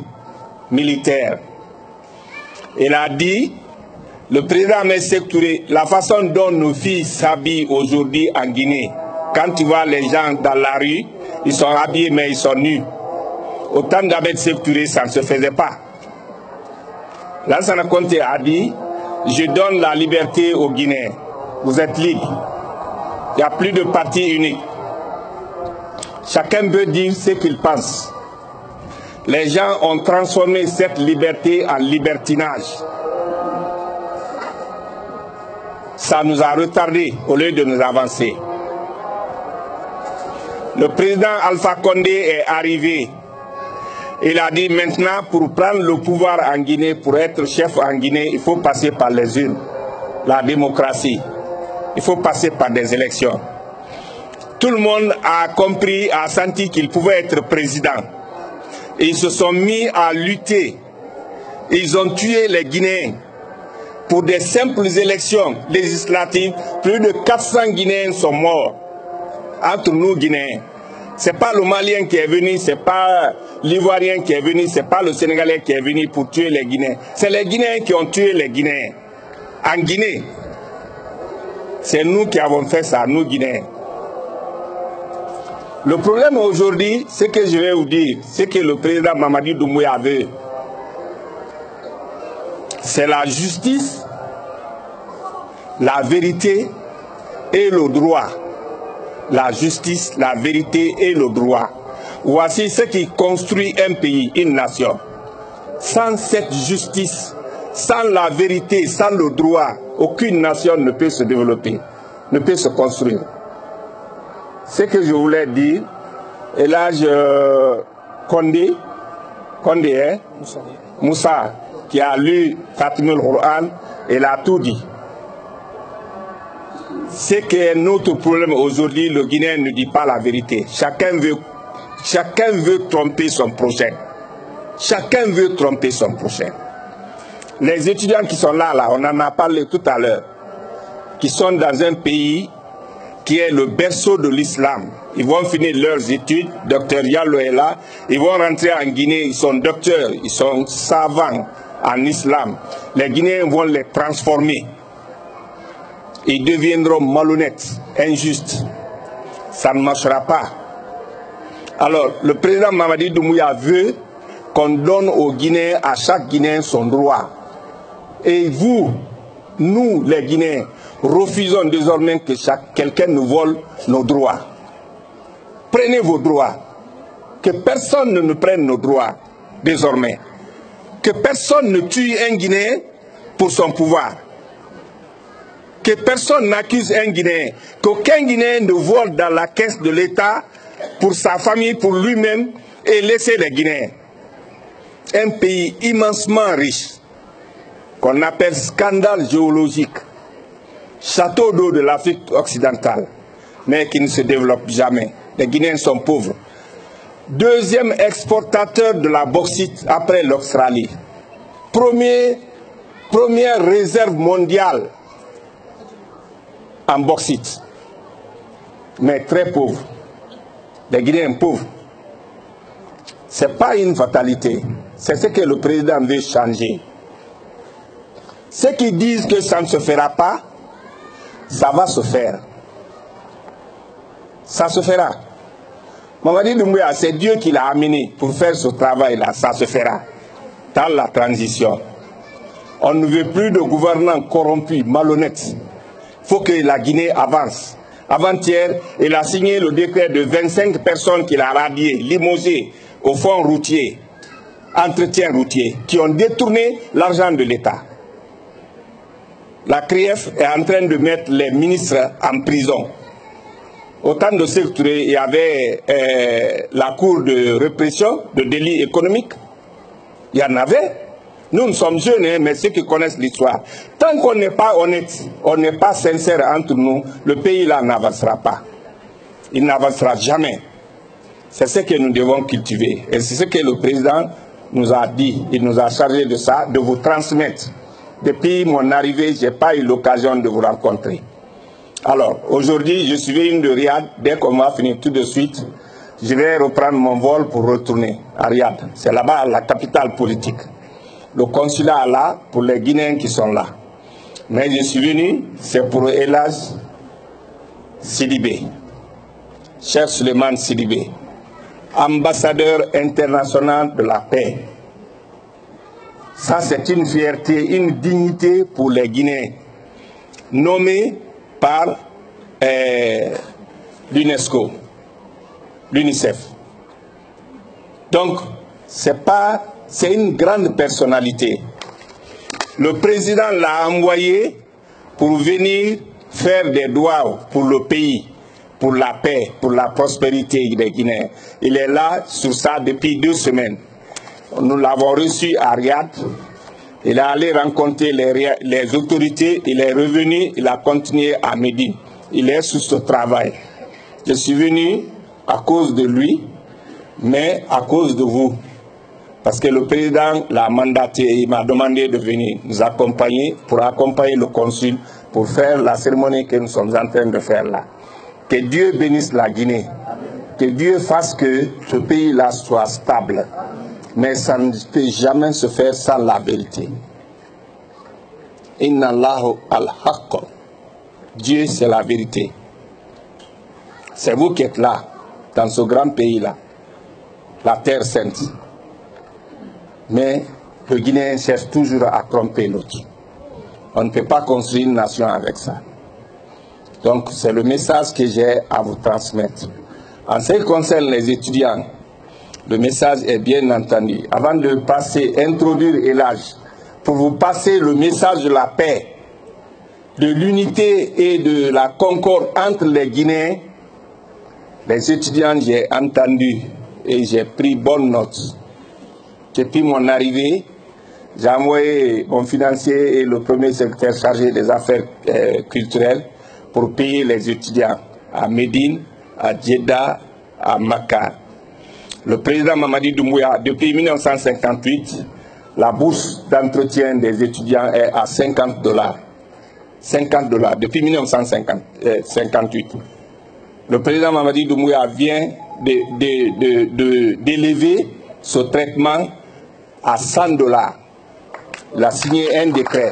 militaire. Il a dit, le président Ahmed Sékou Touré, la façon dont nos filles s'habillent aujourd'hui en Guinée, quand tu vois les gens dans la rue, ils sont habillés mais ils sont nus. Au temps d'Ahmed Sékou Touré, ça ne se faisait pas. Lansana Conté a dit, je donne la liberté aux Guinéens. Vous êtes libres. Il n'y a plus de parti unique. Chacun peut dire ce qu'il pense. Les gens ont transformé cette liberté en libertinage. Ça nous a retardés au lieu de nous avancer. Le président Alpha Condé est arrivé. Il a dit maintenant, pour prendre le pouvoir en Guinée, pour être chef en Guinée, il faut passer par les urnes, la démocratie. Il faut passer par des élections. tout le monde a compris, a senti qu'il pouvait être président. Et ils se sont mis à lutter. Ils ont tué les Guinéens. Pour des simples élections législatives, plus de 400 Guinéens sont morts. Entre nous Guinéens. Ce n'est pas le Malien qui est venu, ce n'est pas l'Ivoirien qui est venu, ce n'est pas le Sénégalais qui est venu pour tuer les Guinéens. C'est les Guinéens qui ont tué les Guinéens. En Guinée, c'est nous qui avons fait ça, nous Guinéens. Le problème aujourd'hui, ce que je vais vous dire, c'est que le président Mamadi Doumbouya veut. C'est la justice, la vérité et le droit. La justice, la vérité et le droit. Voici ce qui construit un pays, une nation. Sans cette justice, sans la vérité, sans le droit, aucune nation ne peut se développer, ne peut se construire. Ce que je voulais dire, et là Condé, hein? Moussa, qui a lu Fatimul Quran, il a tout dit. C'est que notre problème aujourd'hui, le Guinéen ne dit pas la vérité. Chacun veut tromper son prochain. Chacun veut tromper son prochain. Les étudiants qui sont là, on en a parlé tout à l'heure, qui sont dans un pays qui est le berceau de l'islam. Ils vont finir leurs études, docteur Diallo est là, ils vont rentrer en Guinée, ils sont docteurs, ils sont savants en islam. Les Guinéens vont les transformer. Ils deviendront malhonnêtes, injustes. Ça ne marchera pas. Alors, le président Mamadi Doumbouya veut qu'on donne aux Guinéens, à chaque Guinéen, son droit. Et vous, nous, les Guinéens, refusons désormais que quelqu'un nous vole nos droits. Prenez vos droits. Que personne ne nous prenne nos droits, désormais. Que personne ne tue un Guinéen pour son pouvoir. Que personne n'accuse un Guinéen, qu'aucun Guinéen ne vole dans la caisse de l'État pour sa famille, pour lui-même, et laisser les Guinéens. Un pays immensement riche, qu'on appelle scandale géologique, château d'eau de l'Afrique occidentale, mais qui ne se développe jamais. Les Guinéens sont pauvres. Deuxième exportateur de la bauxite après l'Australie. Première réserve mondiale en bauxite, mais très pauvre. Les Guinéens pauvres. Ce n'est pas une fatalité, c'est ce que le président veut changer. Ceux qui disent que ça ne se fera pas, ça va se faire. Ça se fera. Mamadi Doumbouya, c'est Dieu qui l'a amené pour faire ce travail-là, ça se fera. Dans la transition. On ne veut plus de gouvernants corrompus, malhonnêtes. Il faut que la Guinée avance. Avant-hier, il a signé le décret de 25 personnes qu'il a radiées, limogées au fonds routier, entretien routier, qui ont détourné l'argent de l'État. La CRIEF est en train de mettre les ministres en prison. Autant de secteurs, il y avait la cour de répression de délits économiques. Il y en avait. Nous sommes jeunes, hein, mais ceux qui connaissent l'histoire. Tant qu'on n'est pas honnête, on n'est pas sincère entre nous, le pays là n'avancera pas. Il n'avancera jamais. C'est ce que nous devons cultiver. Et c'est ce que le président nous a dit. Il nous a chargé de ça, de vous transmettre. Depuis mon arrivée, je n'ai pas eu l'occasion de vous rencontrer. Alors, aujourd'hui, je suis venu de Riyad. Dès qu'on va finir tout de suite, je vais reprendre mon vol pour retourner à Riyad. C'est là-bas la capitale politique. Le consulat est là pour les Guinéens qui sont là. Mais je suis venu, c'est pour El Hadj Sidibé, Cheikh Souleymane Sidibé, ambassadeur international de la paix. Ça, c'est une fierté, une dignité pour les Guinéens, nommé par l'UNESCO, l'UNICEF. Donc, c'est une grande personnalité. Le président l'a envoyé pour venir faire des doigts pour le pays, pour la paix, pour la prospérité des Guinéens. Il est là sur ça depuis 2 semaines. Nous l'avons reçu à Riyad. Il est allé rencontrer les autorités. Il est revenu, il a continué à Médine. Il est sur ce travail. Je suis venu à cause de lui, mais à cause de vous. Parce que le président l'a mandaté et il m'a demandé de venir nous accompagner pour accompagner le consul pour faire la cérémonie que nous sommes en train de faire là. Que Dieu bénisse la Guinée. Que Dieu fasse que ce pays-là soit stable. Mais ça ne peut jamais se faire sans la vérité. Inna Allahu al-Haqq. Dieu, c'est la vérité. C'est vous qui êtes là, dans ce grand pays-là, la terre sainte. Mais le Guinéen cherche toujours à tromper l'autre. On ne peut pas construire une nation avec ça. Donc, c'est le message que j'ai à vous transmettre. En ce qui concerne les étudiants, le message est bien entendu. Avant de passer, introduire Elhadj, pour vous passer le message de la paix, de l'unité et de la concorde entre les Guinéens, les étudiants, j'ai entendu et j'ai pris bonne note. Depuis mon arrivée, j'ai envoyé mon financier et le premier secrétaire chargé des affaires culturelles pour payer les étudiants à Médine, à Djeddah, à Makar. Le président Mamadi Doumbouya, depuis 1958, la bourse d'entretien des étudiants est à $50. $50 depuis 1958. Le président Mamadi Doumbouya vient d'élever ce traitement à $100. Il a signé un décret.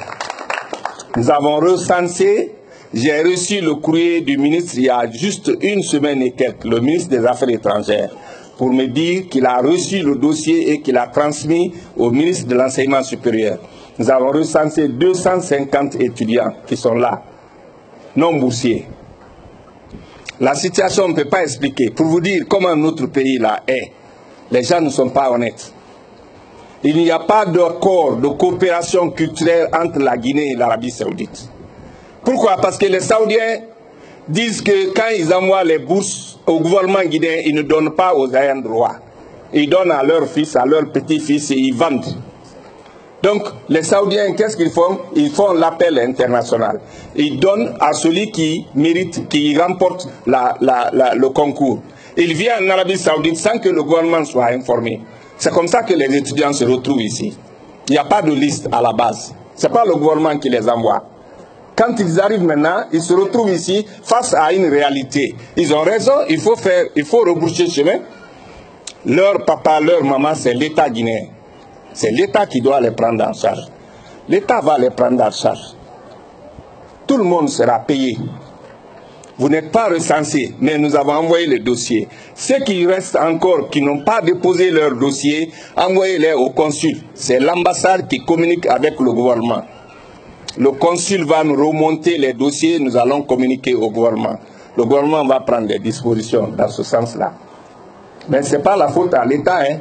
Nous avons recensé, j'ai reçu le courrier du ministre il y a juste une semaine et quelques, le ministre des Affaires étrangères, pour me dire qu'il a reçu le dossier et qu'il a transmis au ministre de l'Enseignement supérieur. Nous avons recensé 250 étudiants qui sont là, non boursiers. La situation, on ne peut pas expliquer. Pour vous dire comment notre pays là est, les gens ne sont pas honnêtes. Il n'y a pas d'accord de coopération culturelle entre la Guinée et l'Arabie Saoudite. Pourquoi? Parce que les Saoudiens disent que quand ils envoient les bourses au gouvernement guinéen, ils ne donnent pas aux ayants droit. Ils donnent à leurs fils, à leurs petits-fils et ils vendent. Donc, les Saoudiens, qu'est-ce qu'ils font? Ils font l'appel international. Ils donnent à celui qui mérite, qui remporte le concours. Il vient en Arabie Saoudite sans que le gouvernement soit informé. C'est comme ça que les étudiants se retrouvent ici. Il n'y a pas de liste à la base. Ce n'est pas le gouvernement qui les envoie. Quand ils arrivent maintenant, ils se retrouvent ici face à une réalité. Ils ont raison, il faut rebrousser le chemin. Leur papa, leur maman, c'est l'État guinéen. C'est l'État qui doit les prendre en charge. L'État va les prendre en charge. Tout le monde sera payé. Vous n'êtes pas recensés, mais nous avons envoyé le dossier. Ceux qui restent encore, qui n'ont pas déposé leur dossier, envoyez-les au consul. C'est l'ambassade qui communique avec le gouvernement. Le consul va nous remonter les dossiers, nous allons communiquer au gouvernement. Le gouvernement va prendre des dispositions dans ce sens-là. Mais ce n'est pas la faute à l'État, hein.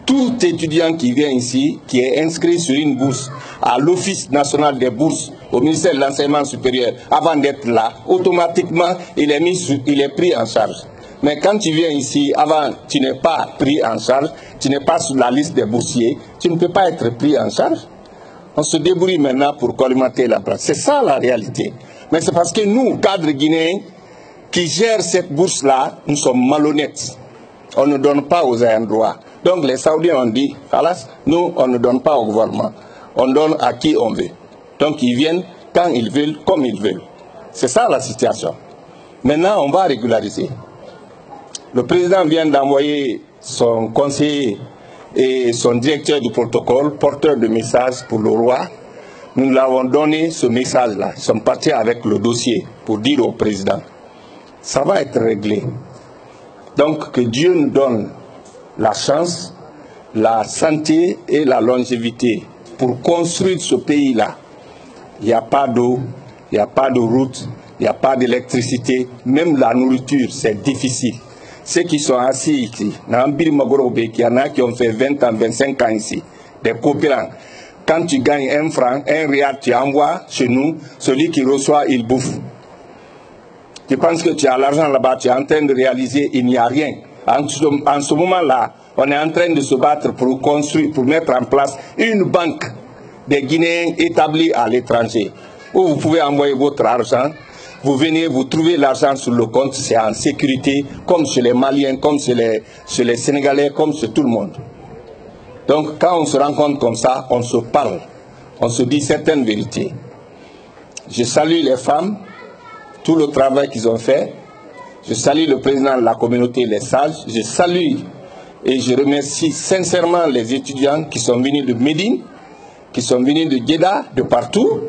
Tout étudiant qui vient ici, qui est inscrit sur une bourse à l'Office national des bourses, au ministère de l'Enseignement supérieur, avant d'être là, automatiquement, il est pris en charge. Mais quand tu viens ici, avant, tu n'es pas pris en charge, tu n'es pas sur la liste des boursiers, tu ne peux pas être pris en charge. On se débrouille maintenant pour colmater la place. C'est ça la réalité. Mais c'est parce que nous, cadres guinéens, qui gèrent cette bourse-là, nous sommes malhonnêtes. On ne donne pas aux ayants droit. Donc les Saoudiens ont dit, nous, on ne donne pas au gouvernement. On donne à qui on veut. Donc ils viennent quand ils veulent, comme ils veulent. C'est ça la situation. Maintenant, on va régulariser. Le président vient d'envoyer son conseiller et son directeur du protocole, porteur de message pour le roi. Nous l'avons donné ce message-là. Ils sont partis avec le dossier pour dire au président. Ça va être réglé. Donc que Dieu nous donne la chance, la santé et la longévité pour construire ce pays-là. Il n'y a pas d'eau, il n'y a pas de route, il n'y a pas d'électricité, même la nourriture, c'est difficile. Ceux qui sont assis ici, il y en a qui ont fait 20 ans, 25 ans ici, des coopérants. Quand tu gagnes 1 franc, 1 rial, tu envoies chez nous, celui qui reçoit, il bouffe. Tu penses que tu as l'argent là-bas, tu es en train de réaliser, il n'y a rien. En ce moment-là, on est en train de se battre pour construire, pour mettre en place une banque des Guinéens établie à l'étranger, où vous pouvez envoyer votre argent. vous venez, vous trouvez l'argent sur le compte, c'est en sécurité, comme chez les Maliens, comme chez les Sénégalais, comme chez tout le monde. Donc quand on se rencontre comme ça, on se parle, on se dit certaines vérités. Je salue les femmes, tout le travail qu'ils ont fait. Je salue le président de la communauté, les sages. Je salue et je remercie sincèrement les étudiants qui sont venus de Médine, qui sont venus de Jeddah, de partout.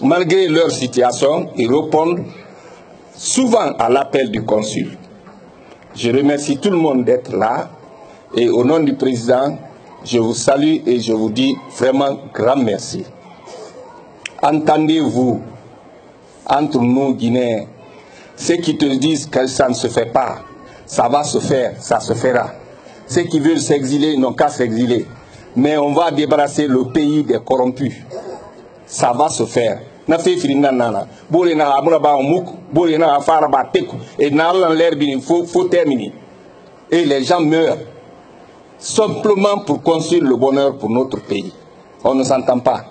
Malgré leur situation, ils répondent souvent à l'appel du consul. Je remercie tout le monde d'être là. Et au nom du président, je vous salue et je vous dis vraiment grand merci. Entendez-vous, entre nous Guinéens, ceux qui te disent que ça ne se fait pas, ça va se faire, ça se fera. Ceux qui veulent s'exiler n'ont qu'à s'exiler. Mais on va débarrasser le pays des corrompus. Ça va se faire. Et il faut terminer. Et les gens meurent. Simplement pour construire le bonheur pour notre pays. On ne s'entend pas.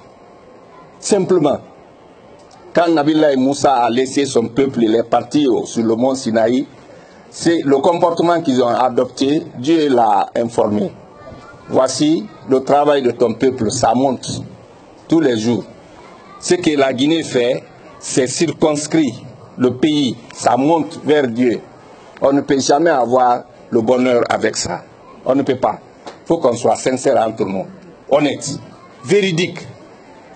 Simplement. Quand Nabila et Moussa a laissé son peuple, il est parti sur le mont Sinaï, c'est le comportement qu'ils ont adopté, Dieu l'a informé. Voici le travail de ton peuple, ça monte tous les jours. Ce que la Guinée fait, c'est circonscrit le pays, ça monte vers Dieu. On ne peut jamais avoir le bonheur avec ça. On ne peut pas. Il faut qu'on soit sincère entre nous, honnête, véridique,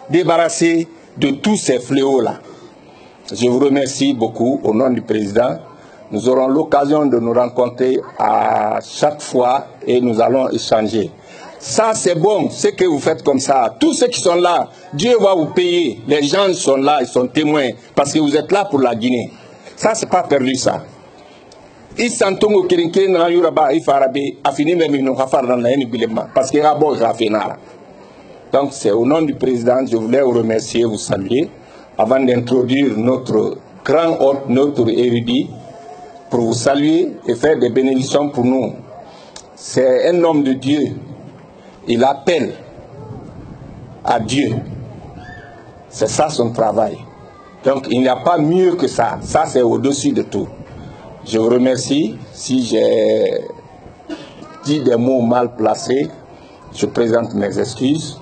débarrassé de tous ces fléaux-là. Je vous remercie beaucoup au nom du président. Nous aurons l'occasion de nous rencontrer à chaque fois et nous allons échanger. Ça c'est bon, ce que vous faites comme ça. Tous ceux qui sont là, Dieu va vous payer. Les gens sont là, ils sont témoins parce que vous êtes là pour la Guinée. Ça c'est pas perdu ça. Parce que donc c'est au nom du président, je voulais vous remercier, vous saluer, avant d'introduire notre grand hôte, notre érudit, pour vous saluer et faire des bénédictions pour nous. C'est un homme de Dieu. Il appelle à Dieu. C'est ça son travail. Donc il n'y a pas mieux que ça. Ça c'est au-dessus de tout. Je vous remercie. Si j'ai dit des mots mal placés, je présente mes excuses.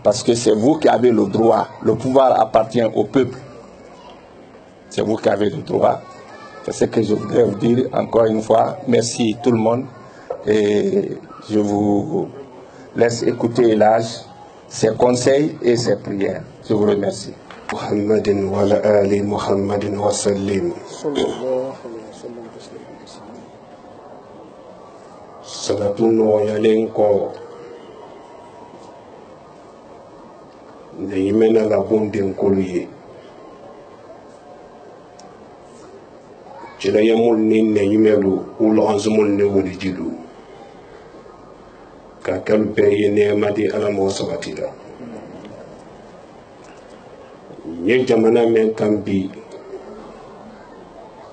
Parce que c'est vous qui avez le droit. Le pouvoir appartient au peuple. C'est vous qui avez le droit. C'est ce que je voudrais vous dire encore une fois. Merci tout le monde. Et je vous laisse écouter l'âge, ses conseils et ses prières. Je vous remercie. Muhammadin wa ala ali Muhammadin wa sallim. Salatu no yalen ko ne yimena la bonden koluye. Jila yamul ni ne yimelu ulo anzumul ne wuli jilu. Ka kalpe yene madi ala mo sabatila. Nye jamana men kambi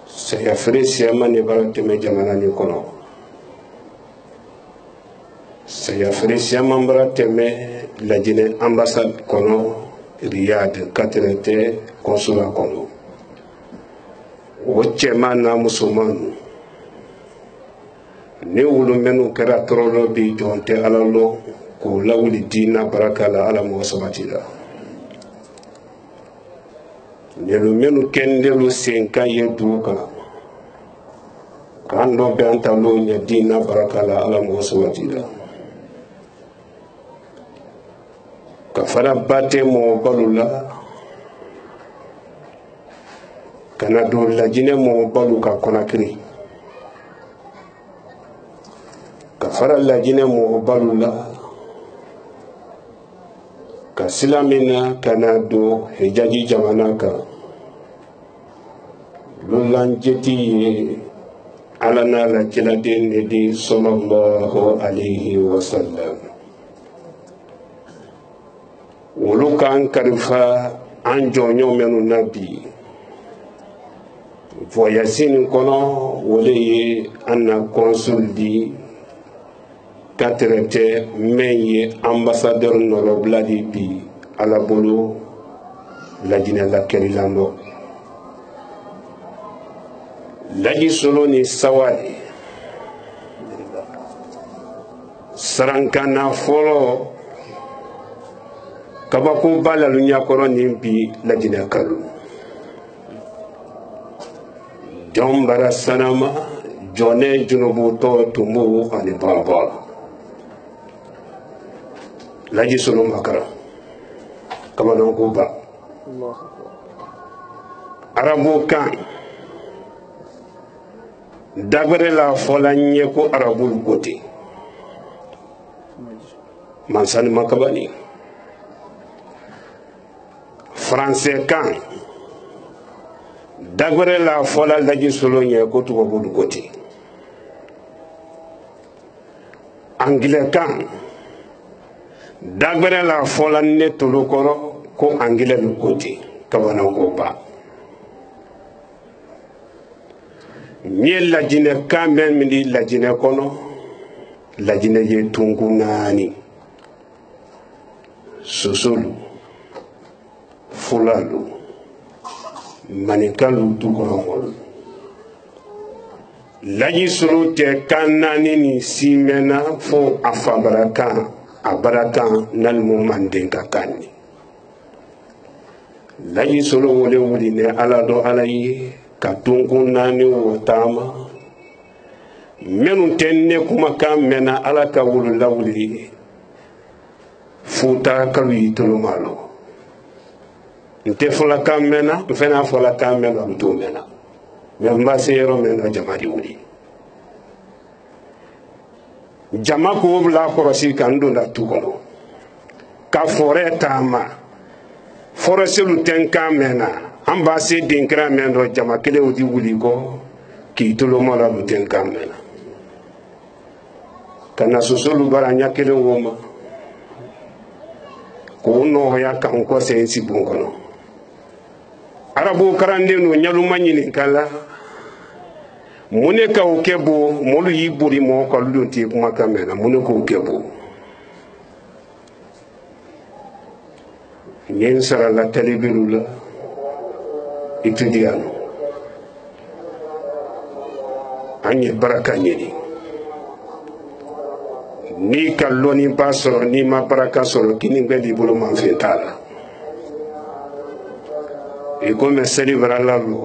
saya fere siyama ne barate me jamana ni kono. Saya fere siyama barate me lajine ambassade kono Riyad katrete consulat kono. Wochema na musulmanu ne wulu menu kera trolo bi jonte alalo ko lawli dina barakala ala mo sabatila. Nelu menu kendelu senka yeduka kando be antalo nya dina barakala ala mo sabatila. Kafara bate mo balula kana do lajine mo balu ka Conakry. Kafara lajine mo balula ka silamina kana do hijaji jamana ka lulanjeti alana la kiladin di sallallahu alayhi wa sallam. Wulukan karifa anjonyo menu nabi voyagine kono wole anna consul di katrete menye ambassadeur nolo bladi bi ala bolo la Guinée la kelilando laji solo ni sawari sarankana folo kabako balalu nyakoro nimpi lajina kalu jombara sanama jone junubu to tumbu ani baba laji solo makara kabano ko ba arabu kan dagbere la fola nye ko arabu goti mansani makabani français kan dagbere la fola laji solo nye ko tubabu goti anglais kan dagbere la fola ne tulukoro ko anglais goti kabana ko ba nye lajine kamben mindi lajine kono lajine ye tungu nani susulu fulalu manikalu tukoromolu laji suru te kanani ni simena fo afabarakan abarakan nalmu mandenka kanni laji suru wole wuli ne ala do ala ye ka tungu nani wotama menu tenne kuma kan mena ala ka wulu lawuli futa kalu yitulu malo nte fola kan mena fena fola kan mena mtu mena memba seyero mena jamadi wuli jama ko bla korosi kan do na tukono ka fore tama fore selu tenka mena amba se dinkra mendo jama kele odi wuli ko ki tulo mala lu tenka mena kana susulu baranya kele woma ko no ya kan ko sensi bungono arabu karande no nyaluma nyini kala mune ka okebo molu yiburi mo ko ludonti kuma kamena mune ko okebo nyen sara la telebirula itudiano anye baraka nyini ni kalloni pasoro ni ma baraka soro kini ngeli bulu manfetala e come celebra lalu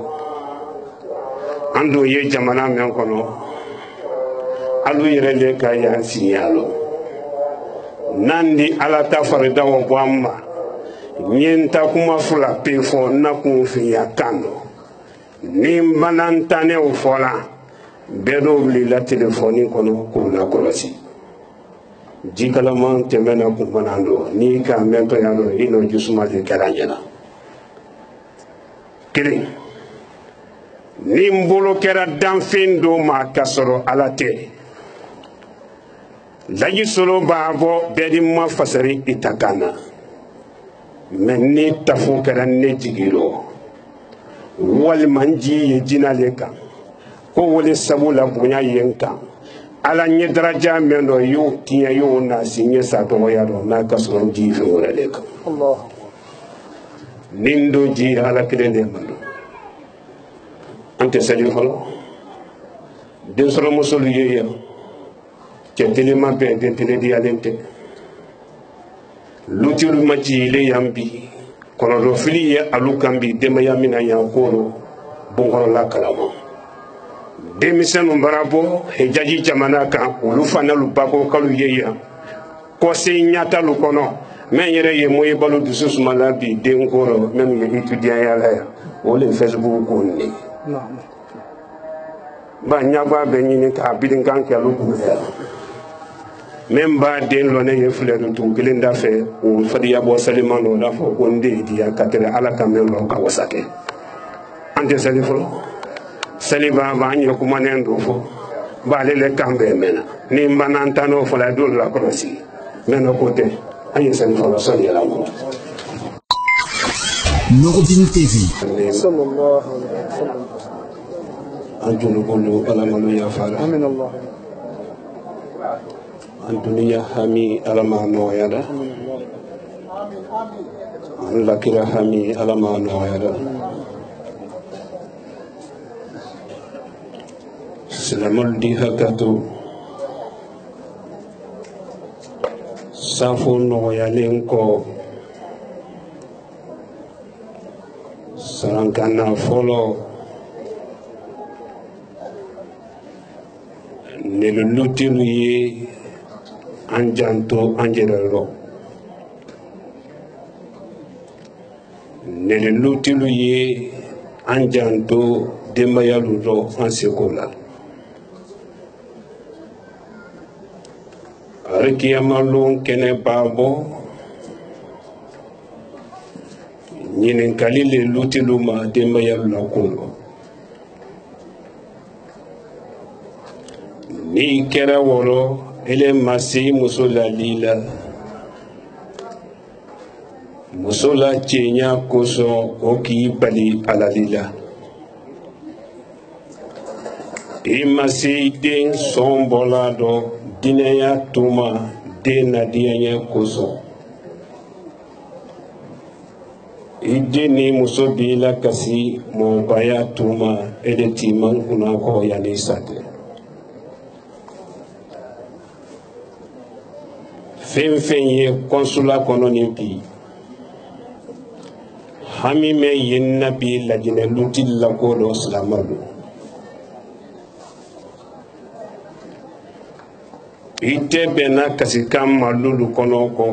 ando ye jamana men kono alu yerele kaya sinyalo nandi ala ta farida wo bamma nyenta kuma fula pefo na kunfi ya kando ni manantane o fola bedo bli la telefoni kono ko na kolosi jikala man temena kumbanando ni ka mento yano ino jusuma de karanyana kili ni mbolo kera danfindo ma kasoro alate laji solo babo bedi ma fasari itakana men ni tafu kera ne jigiro wal manji ye jinale kan ko wole sabula bunya yenka ala nye daraja mendo yo tiya yo na sinye sa to ya do na kasoro ji fi wala lek Allah nindo ji ala kidende mando ante sali holo den solo musulu yeya ke telema be den tele di alente lutiru maji le yambi kono do fili ya alukambi dema yamina ya koro bongo la kalamo demisenu barabo hejaji jamana kan olu fana lu bako kalu yeya ko se nyata lu kono men yere ye moye balu dusu sumala bi den koro men ye étudiant ya la o le Facebook ko ni ba nyagba be nyini ka bidin kan ke lu ku même ba den lo ne ye fleur tu gelinda fe o fadi ya bo salimano da fo ko ndi dia katere ala kamel lo ka wasake ante salifo saliba ba nyo kuma nendo fo ba le kambe mena ni mbanantano fo la dol la krosi mena kote ayi salifo la sali la mo Nordin TV sallallahu alaihi wasallam anjulu bolu ala malu ya fara amin Allah andunia hami alama no yada lakira hami alama no yada silamol di hakato safo nɔgɔyalen kɔ sarankana fɔlɔ nelulutilu ye an janto an yɛrɛ rɔ nelulutilu ye an janto denbayalu rɔ an seko la arikiyamalon kɛnɛ b'a bɔ ɲininkali le lutilu ma denbayalu la kun lɔ n'i kɛra wɔrɔ ele ma se muso lali la muso la cɛɲa kosɔn o k'i bali alali la i ma se den sɔn bɔla dɔ dinɛya tuma den nadiyɛɲɛ kosɔn i den ni muso b'i la kasi mɔgɔbaya tuma e de t'i man kunna kɔ yanni sa tɛ fɛn fɛn ye kɔnsula kɔnɔ nin bi hami mɛ yen na bi lajinɛ luti lako dɔ silama don i tɛ bɛnna kasikan ma lulu kɔnɔ kɔ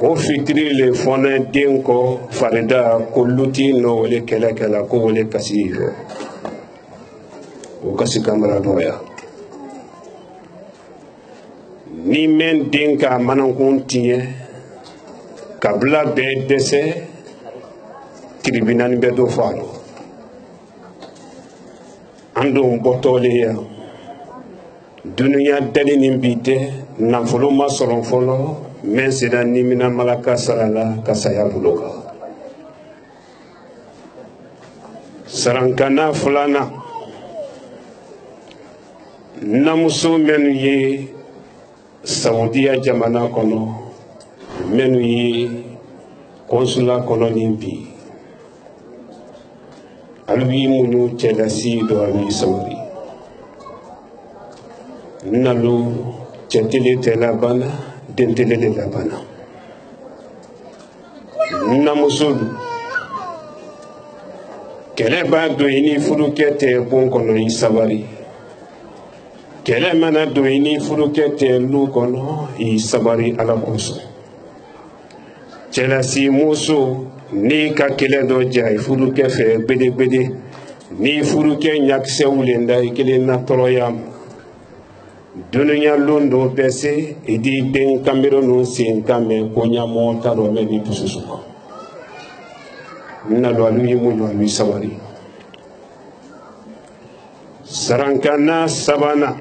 o fitiri le fɔnɛ den kɔ farida ko luti nɔ wele kɛlɛkɛla ko wele kasi yɔrɔ o kasikan mara dɔgɔya ni mɛn den ka manakun tiɲɛ kabila bɛɛ dɛsɛ tiribinali bɛ dɔ fɔ a la an don bɔtɔ le yan duniya dali nin bi tɛ nafolo ma sɔrɔ fɔlɔ mɛ sera nimina malaka sara la ka saya bolo kan sarankana filanan namuso minnu ye saudiya jamana kɔnɔ minnu ye kɔnsula kɔnɔ nin bi alu b'i muɲu cɛlasi dɔ alu y'i sabari nalu cɛtele tɛ labanna dentele de labanna namuso kɛlɛ b'a don i ni furukɛ tɛ bon kɔnɔ i sabari kɛlɛ mana don i ni furukɛ tɛ lu kɔnɔ i sabari ala kosɔn cɛlasi muso n'i ka kɛlɛ dɔ ja i furukɛ fɛ gbedegbe ni furukɛ ɲakisɛ wulenda i kelen na tɔɔrɔya ma duniya lon dɔ bɛ se i di den kanbero ninnu sen kan mɛn ko ɲamɔ ta dɔ mɛn ni dusu suma na lo alu y'i muɲu alu y'i sabari sarankana sabanan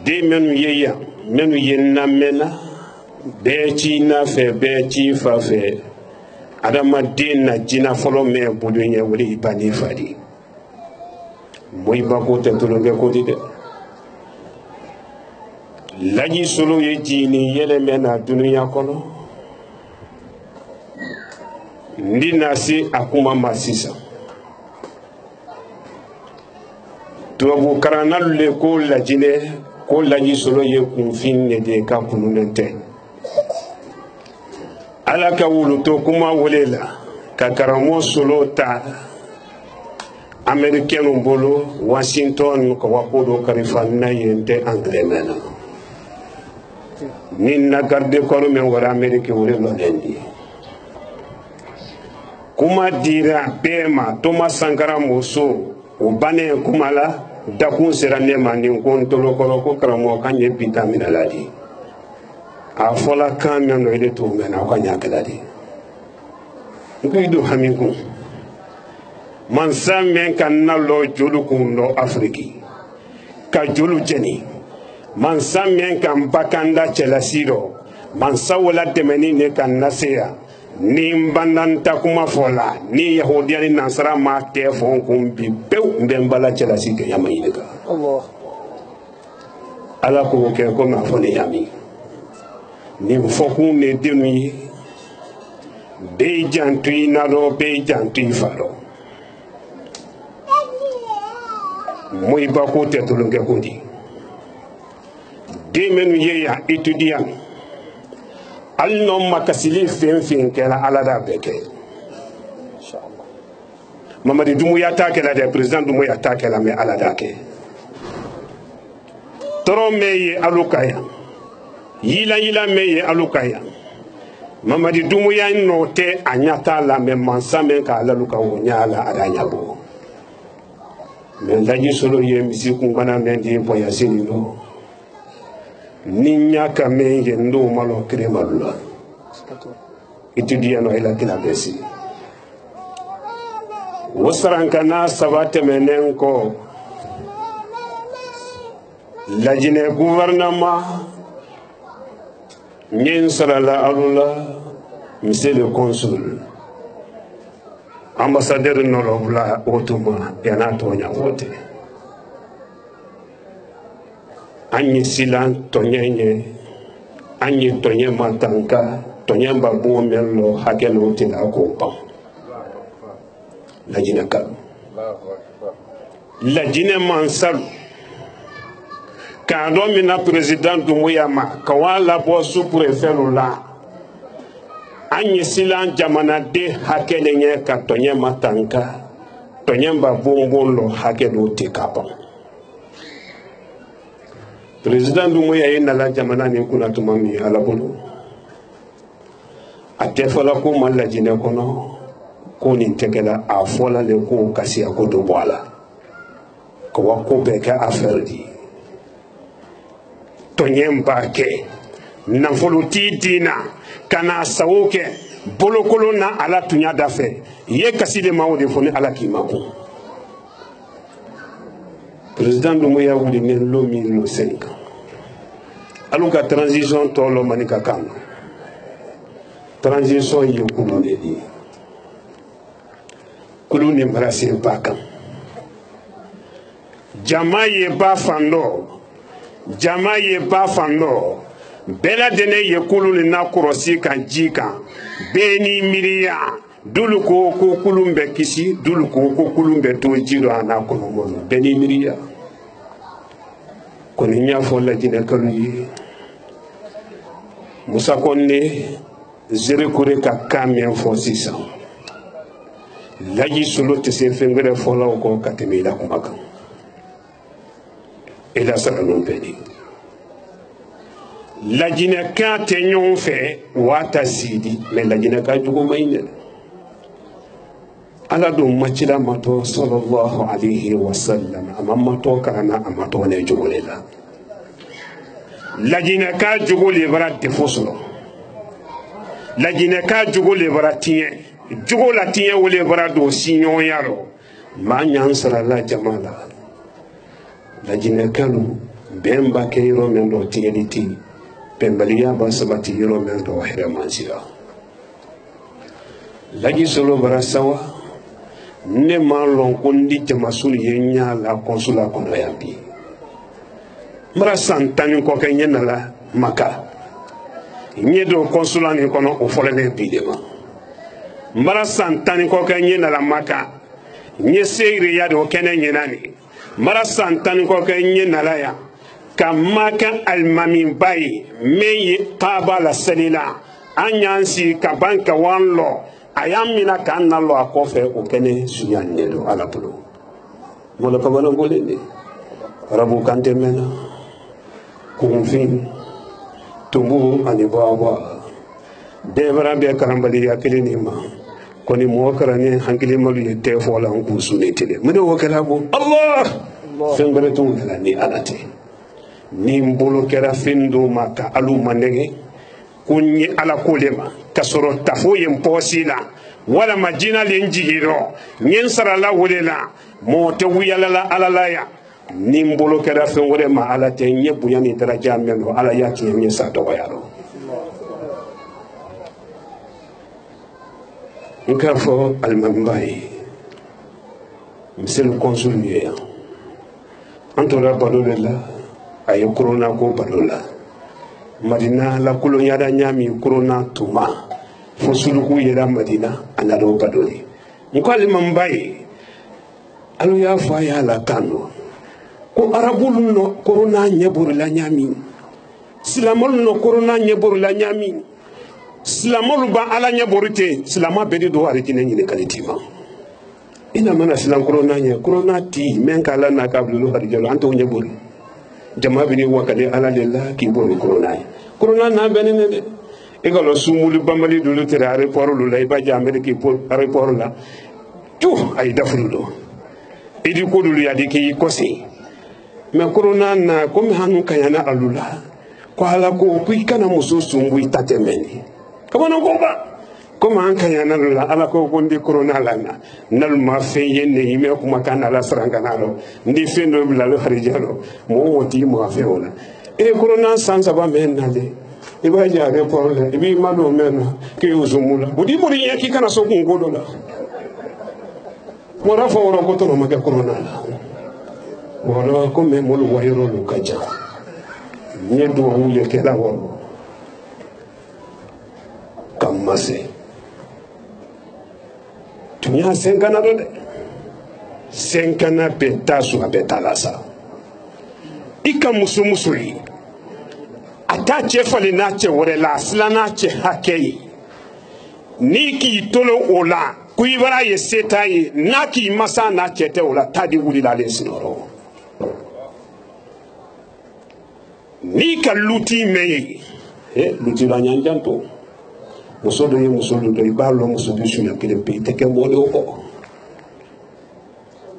den minnu ye yan minnu ye namɛnna bɛɛ ci na fɛ bɛɛ ci fa fɛ adamaden na jina fɔlɔ mɛn bolo ɲɛ wele i ba n'i fa de boyi ba ko tɛ tulonkɛ ko di dɛ laji solo ye jini yɛlɛmɛ na duniya kɔnɔ n di na se a kuma ma sisan tubabu karannalu le ko lajinɛ ko laji solo ye kunfin ne de ka kununen tɛ ala ka wuluto kuma wele la ka karamɔgɔ solo ta américain bolo Washington ko wako do kalifa na yente anglais mena ni na garde corps men wala Amérique wala lonendi kuma dira bema Thomas Sankara Muso o bane kuma la dakun sera ne mani kontolo ko karamo kanye vitamina ladi a fola kan men no ile to mena ko nya kaladi ngido hamiku mansa men kan nalo jolu kun no afriki ka jolu jeni mansa men kan bakanda celasiro mansa wala demeni ne kan nasea ni mbandanta kuma fola ni yahudiya ni nasara ma te fon kun bi pew mbembala celasi ke yama yinka Allah ala ko ke ko ma foni yami ni fokun ne denu be jantu na do be jantu faro moy ba ko te to nge ko di de menu ye ya étudiant al no makasili fen kala ala da beke Mamadi Doumbouya ta kala de président Doumbouya ta kala me ala da ke toro meye alukaya yila meye alukaya Mamadi Doumbouya no te anyata la me mansa men ka ala luka wonyala adanya bo men laji solo ye misi kumbana men di boya sini no ninya ka men ye ndo malo kremalula étudiant no ila kila besi wasarankana sabate menen ko lajine gouvernement nyen sarala alula monsieur le consul ambassadeur nolobla otuma yana tonya wote anyi silan tonyenye anyi tonye matanka tonye babu mello hakelo tina ko pa lajine ka lajine mansal ka do mina président Doumbouya ma ka wala bo sous-préfet la anyi silan jamana de hakele nye ka tonye matanka tonye babu mbolo hakelo tikapa président Doumbouya ina la jamana ni kuna tumami ala bolo atefala ko malajine kono ko ni tekela afola le ko kasi akodo boala ko wako beke affaire di tonyemba ke nafoluti dina kana sawoke bolokolo na ala tunya dafe ye kasi de mawo de foni ala kimako président Doumbouya wuli ne lo 2005 aluka transition tolo manika kama transition yi kulu ne di kulu ne brase baka jamaye ba fando bela dene ye kulu ni na korosi kan jika beni miriya dulu ko kulumbe kisi dulu ko kulumbe to jiro ana kono mono beni miriya koni nya fo la dine kalu yi musa konne zere kure ka kamien fo sisa laji solo te se fengere fo la ko katemi la kumaka et la sara non pedi la jine ka te nyon fe wata sidi mais la jine ka jugo mayne ala do machida mato sallallahu alayhi wa sallam amma to kana amma to ne jugo lela la jine ka jugo le bara de foslo la jine ka jugo le bara tien jugo la tien wole bara do sinyon yaro ma nyan sara la jamala la jine kanu bemba ke yoro men do tieniti pembaliya ba sabati yoro men do heramansiya laji solo barasawa ne malon kondi jamasul yenya la konsula kono yambi mara santani ko ke nyena la maka nyedo konsula ni kono o folene bidema mara santani ko ke nyena la maka nye seire ya do kene nyenani mara santani ko ke nyena la ya kamaka almamin bayi meyi taba la selila anyansi kabanka wanlo ayamina kanna lo akofe o kene suyanne do ala bulo mola ko balo ngole ni rabu kante mena kumfin tumbu ani baba debra be karambali yakilini ma koni mo karane hankili malu yete fola ngu sunetele mede wokala bo allah fengere tun la ni alate ni mbolo kera fendo maka alu mandege kunyi ala kolema kasoro tafo yemposila wala majina lenjigiro nyen sarala wolela mote wiyala ala ya ni mbolo kera fengore ma ala te nyebu yani daraja meno ala yaki nyen sa do yaro nkafo almambai monsieur le consul niya antora badolela ay corona ko badola madina la kulo yada nyami corona tuma fo suluku yeda madina anado badoli nko almambai alu ya fa ya la kanu ko arabulu no corona nyeburu la nyami silamolu no corona nyeburu la nyami silamolu ba ala nyeburu te silama bedi do ari kine nyine kalitima ina mana silam corona nya corona ti men kala na kablu hari jalo anto nyeburu jama bini wakale ala lillah ki bolu corona na benene de egalo sumulu bambali dulu tere aéroport lu lay ba jambe ki aéroport la tu ay dafulu idi ko dulu ya de ki kosi mais corona na comme hanu kanyana alula ko ala ko kana muso sumbu itatemeni kama no ko ba comme an kanyana alula ala ko ndi corona la na nal ma fe yenne yime ko makana la sarangana lo ndi fendo bila lo harijalo mo woti mo fe wala e corona sansa ba men na de e ba ja aéroport la e bi mado men ke uzumula budi buri yaki kana so ko ngodo la mo rafa wora ko to no ma corona la wala comme mo lo wayro lo kaja nyedo wule kela woro kamase tunya senkana do de senkana petasu abetalasa ika musumusuri atache fale na che wore la slana che hakei niki tolo ola kuibara ye setai naki masa na chete ola tadi wuli la lesinoro ni ka luti meye luti la nyanjanto musodo ye musodo do ibalo musodo sunya kele pe teke mole oko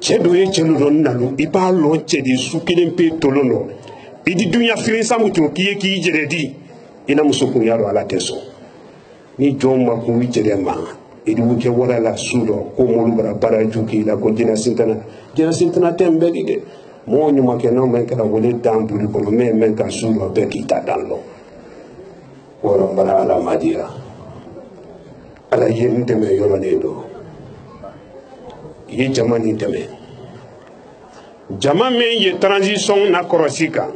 chedo ye chelu don nalu ibalo chedi su kele pe tolono idi dunya firin samu to kiye ki jeredi ina musokun yaro ala teso ni jomma ko wijere ma idi wuke wala la sudo ko molu bara juki la ko dina sintana tembe de mo nyuma ke no men kala wole tambuli ko men ka sudo be kita dallo wala bara ala madia ala yende me yorane do ye jamani deme jama me ye transition na korosika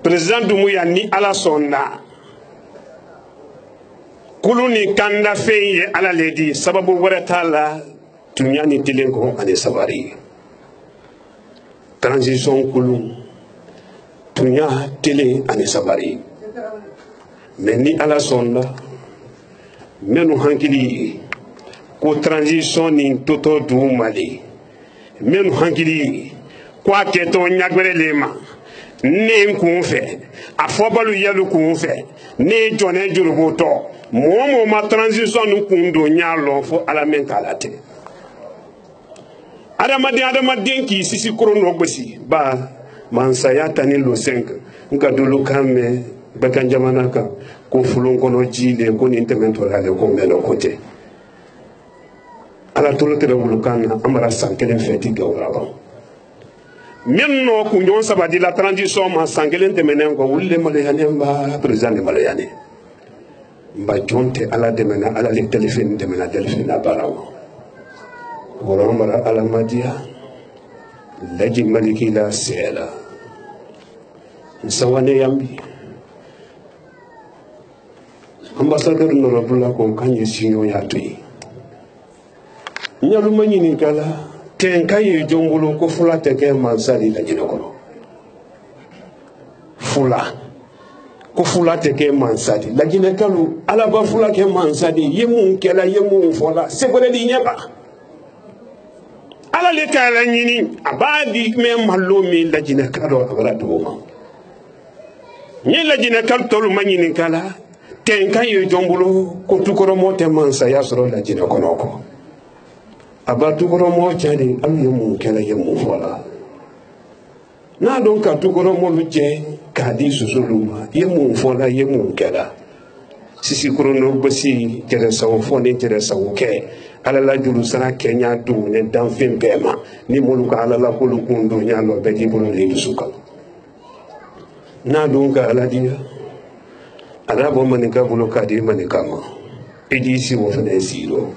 président Doumbouya ni ala sonna kuluni kanda feye ala ledi sababu waratala tunyani tilengo ane sabari transition kulu tunya tele ane sabari meni ala sonna menu hankili ko transition ni toto du mali menu hankili kwa keto nyagwere lema ne kunfe afobalu yalu kunfe ne jone jurubuto momo ma transition nu kundo nyalo fo ala men kalate adama ki sisi krono gbesi ba mansaya tani lo 5 nka dulu kame bakan jamana ka ko fulon kono jile ko ni temento la ko melo kote ala tolo tere wulukana amara sankelen feti gawraba menno ku nyon sabadi la transition ma sankelen temenen ko wulle malayane ba president malayane ba jonte ala demena ala le téléphone demena delfina barawo wala mara ala madia laji maliki la sela sawane yambi ambassadeur no bula ko kanye sinyo yatui nyalu manyini kala tenkaye jombolo ko fula teke mansali la jinoko fula teke mansali la jinekalu ala ba fula ke mansali yemu kala yemu fola sekore di nyaba ala le kala nyini abadi me malomi la jinekalu abara duma ni la jinekalu tolu manyini kala tenkaye jombolo ko tukoro mote mansa yasro la jinekonoko abatu goro mo chani am yemu kala yemu fola na don ka tu goro mo luje ka di susuluma yemu fola yemu kala sisi goro no basi jere sawo foni jere sawo ke ala la julu sana kenya du ne dan fem bema ni molu ka ala la ko lu kundo nyalo be di bolo le suka na don ka ala dia ala bo manika bolo ka di manika ma eji si wo fene zero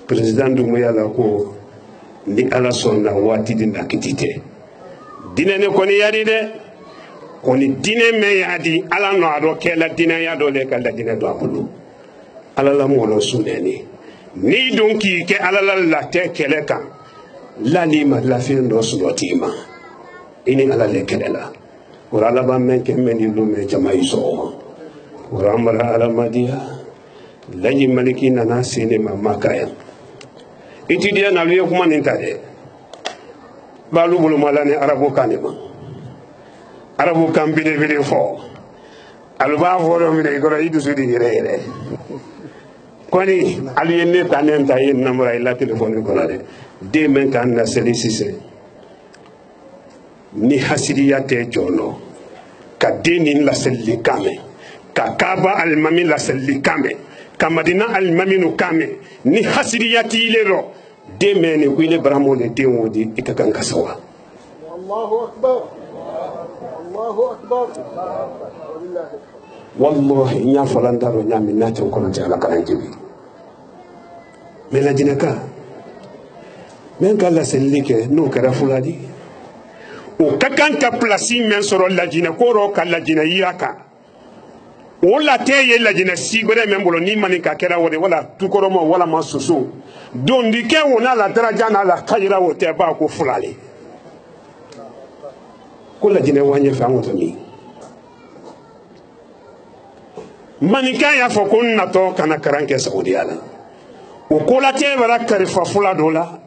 président Doumbouya la ko ni ala sonna wati dina kitite dina ne koni yadi de koni dina me yadi ala no ado kela dina yado le kala dina do abulu ala la mo no suneni ni donc ke ala la te kele kan lalima lafiya dɔ sɔrɔ t'i ma i ni ala le kɛlɛ la o la laban mɛn kɛ mɛn ni lomɛ jama yi sɔgɔma o la an bara alamadiya laji maliki nana se ne ma maka yan étudiant na lu ye kuma nin ta dɛ b'alu bolo ma la ni arabu kan de ma arabu kan belebele fɔ alu b'a fɔ dɔ minɛ i kɔrɔ i dusu de yɛrɛ yɛrɛ kɔni alu ye ne ta ne ta ye namara i la telefɔni kɔnɔ dɛ den bɛ k'an na seli sisan ni hasidiya tɛ jɔlɔ ka den nin laselili kan mɛn ka kaaba alimami laselili kan mɛn ka madina alimami nu kan mɛn ni hasidiya t'i le rɔ den bɛ nin ko ile baramo le den wo di i ka kan ka sa wa. wallahi n y'a fɔla n t'a dɔn n y'a min n'a tɛ n kɔnɔ tɛ ala kana n jebi mais lajinɛka n bɛ n ka laselili kɛ n'o kɛra fula di o ka kan ka pilasi min sɔrɔ lajinɛ ko rɔ ka lajinɛ yira kan o la tɛ ye lajinɛ si wɛrɛ min bolo ni mani ka kɛra o de wala tukɔrɔma walama soso dondi kɛ o n'a la daraja n'a la kayira o tɛ ba ko fula le ko lajinɛ wa ɲɛfɛ an ko min manika y'a fɔ ko n natɔ kana karan kɛ saudiya la o ko la tɛ bara karifa fula dɔ la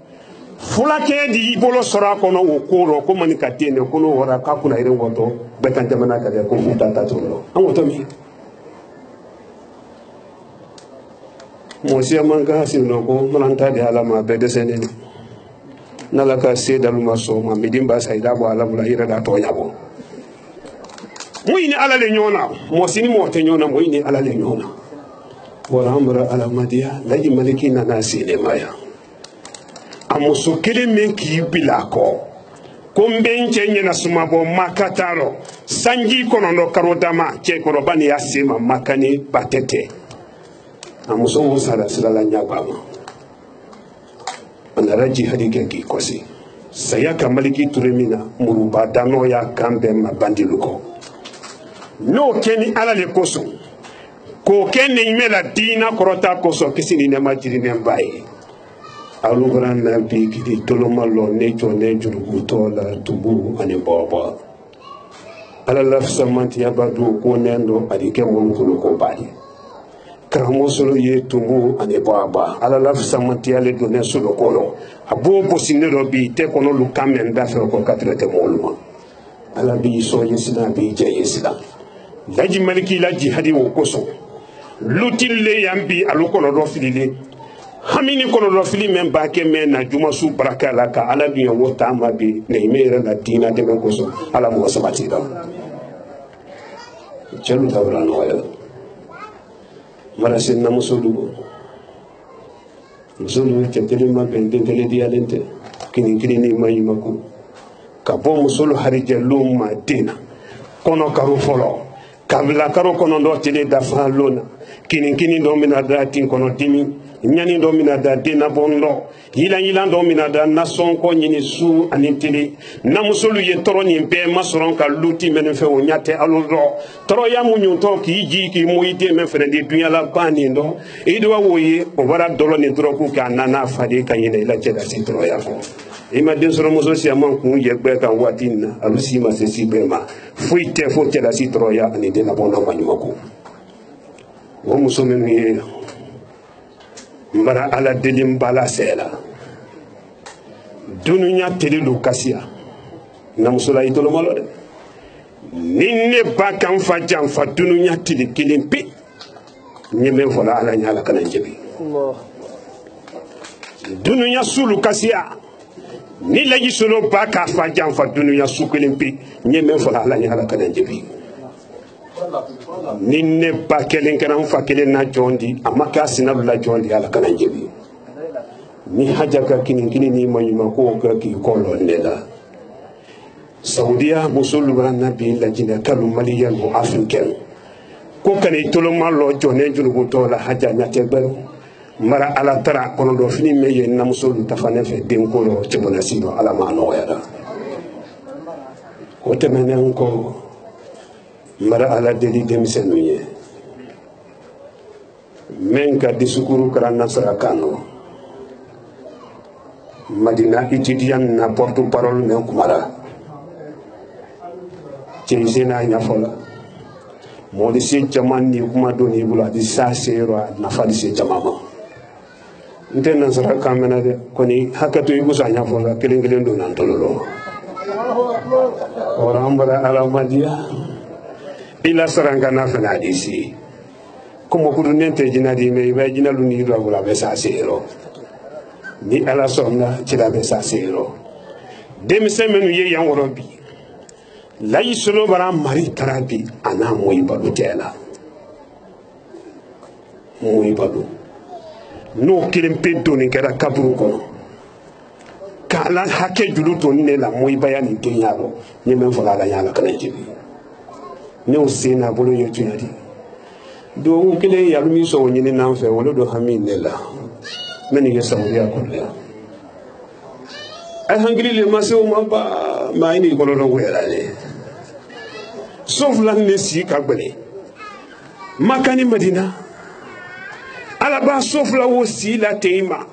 fulakɛ di i bolo sɔrɔ a kɔnɔ o ko rɔ ko manika den de ko n'o wɔra k'a kunna yiri wɔtɔ bɛɛ kan jamana ka kɛ ko futa ta t'o rɔ an ko to min mɔgɔ si man kan sigi nɔ ko mana ta di ala ma bɛɛ dɛsɛlen n'ala ka se dalu ma sɔn ma midin ba sa i da bɔ ala bolo i yɛrɛ da tɔ ɲabɔ mɔgɔ ni ala le ɲɔgɔn na mɔgɔ si ni mɔgɔ tɛ ɲɔgɔn na mɔgɔ ni ala le ɲɔgɔn na wala an bɔra alamadiya laji maliki nana se ne ma yan a muso kelen min k'i bila a kɔ ko n bɛ n cɛ ɲɛna sumabɔ maka t'a rɔ sanji kɔnɔntɔn karo dama cɛkɔrɔba ni y'a se ma maka ni ba tɛ tɛ a muso o sara sira la ɲagba ma a nana jihadi kɛ k'i kɔsi saya ka maliki ture min na muruba danɔ y'a kan bɛɛ ma bandilu kɔ n'o kɛ ni ala le kosɔn k'o kɛ nɛɲumɛ la diina kɔrɔta kosɔn kisi ni nɛɛma jirinɛn ba ye alugara na bi kiri toloma lɔ ne jɔ ne jurugutɔ la tubu ani bɔbɔ ala lafisamantiya ba do ko nɛn dɔ ani kɛ mɔnkolo ko ba ye karamɔgɔ ye tubu ani bɔbɔ ala lafisamantiya le don ne solo kɔnɔ a b'o bosi ne dɔ bi tɛ kɔnɔ lu kan mɛn da fɛ ko ka tɛrɛ tɛ mɔlu ma ala b'i sɔn ye sila a b'i jɛ ye sila laji maliki la jihadi o kosɔn lutile yan bi alu kɔnɔ dɔ fililen hamini kɔnɔ fili min b'a kɛ mɛn na jumasu baraka la ka ala dun ye wo taama bi nɛgɛmɛ yɛrɛ la diina dɛmɛ kosɔn ala mɔgɔ sabati la cɛlu dabila nɔgɔya marasi namuso dugu muso ninnu cɛ kelen ma bɛn den kelen diyalen tɛ kini kelen ni maɲumanko ka bɔ muso harijɛlenw ma den na kɔnɔ karo fɔlɔ kabila karo kɔnɔntɔn tile dafa lon na kini dɔ mina da tin kɔnɔ dimi ɲani dɔ mina da denabɔn dɔ yilan dɔ mina da nasɔnkɔ ɲini su ani tele namusolu ye tɔɔrɔ nin bɛɛ ma sɔrɔ ka luti mɛnɛ fɛ o ɲa tɛ alu dɔ tɔɔrɔya mu ɲutɔ k'i ji k'i mu i den mɛn fɛnɛ de dunyala ban nin dɔ i dɔ wo ye o bara dɔlɔ nin dɔrɔn k'u k'a nana faden ka ɲinɛ i la cɛ da se tɔɔrɔya fɔ i ma den sɔrɔ muso siaman kun yɛ gbɛ kan waati nin na alu si ma se si bɛɛ ma foyi tɛ fo cɛ da si tɔɔrɔya ani denabɔn dɔ maɲumanko o muso minnu ye mbara ala deli mbala sela dununya telilu kasiya namusula itolo malo de ninne ba kan fa janfa dununya tili kilin pi nyeme fola ala nyala kana jebi dununya sulu kasiya ni laji solo ba ka fa janfa dununya su kilin pi nyeme fola ala nyala kana jebi ninne ba kelen kana fa kelen na jondi amaka sinabu la jondi ala kana jebi ni haja ka kini ni manyuma ko ka ki kolo nela saudiya musul barana bi la jina kalu maliyan o africain ko kane tolo malo jone junugo to la haja nyate bel mara ala tara kono do fini meye na musul tafane fe den ko lo cebona sino ala ma no yara ko temenen ko mara ala deli demisenu ye men ka disukuru kara nasara kano Madina étudiant na porte-parole men kumara Chézena Nyafola Modi se jaman ni kuma doni bula di sa sero na fadi se jamama Ntena sara kamena de koni hakatu yugo sa Nyafola kelengelen do nan tololo Ora ambara ala madia ila saranga na fana disi Como kudu nente jina di me iba jina lu ni do bula be sa sero Ni ala somna tira be sa sero Demise menu ye yan worobi La yisolo bara mari tarabi ana moyi balu tela moyi balu no kilimpe doni kera kaburu kono kala hake julu doni ne la moyi bayani dunyalo ni men fola la yala kana jibi ne usina bolo yotu yadi do ngile yalumi so nyini namfe wolo do hamine la meni yesa wuriya kolla alhamdulillah maso mamba maini kono do wera ne sauf la nesi kagbele makani Medina alaba sauf la aussi la teima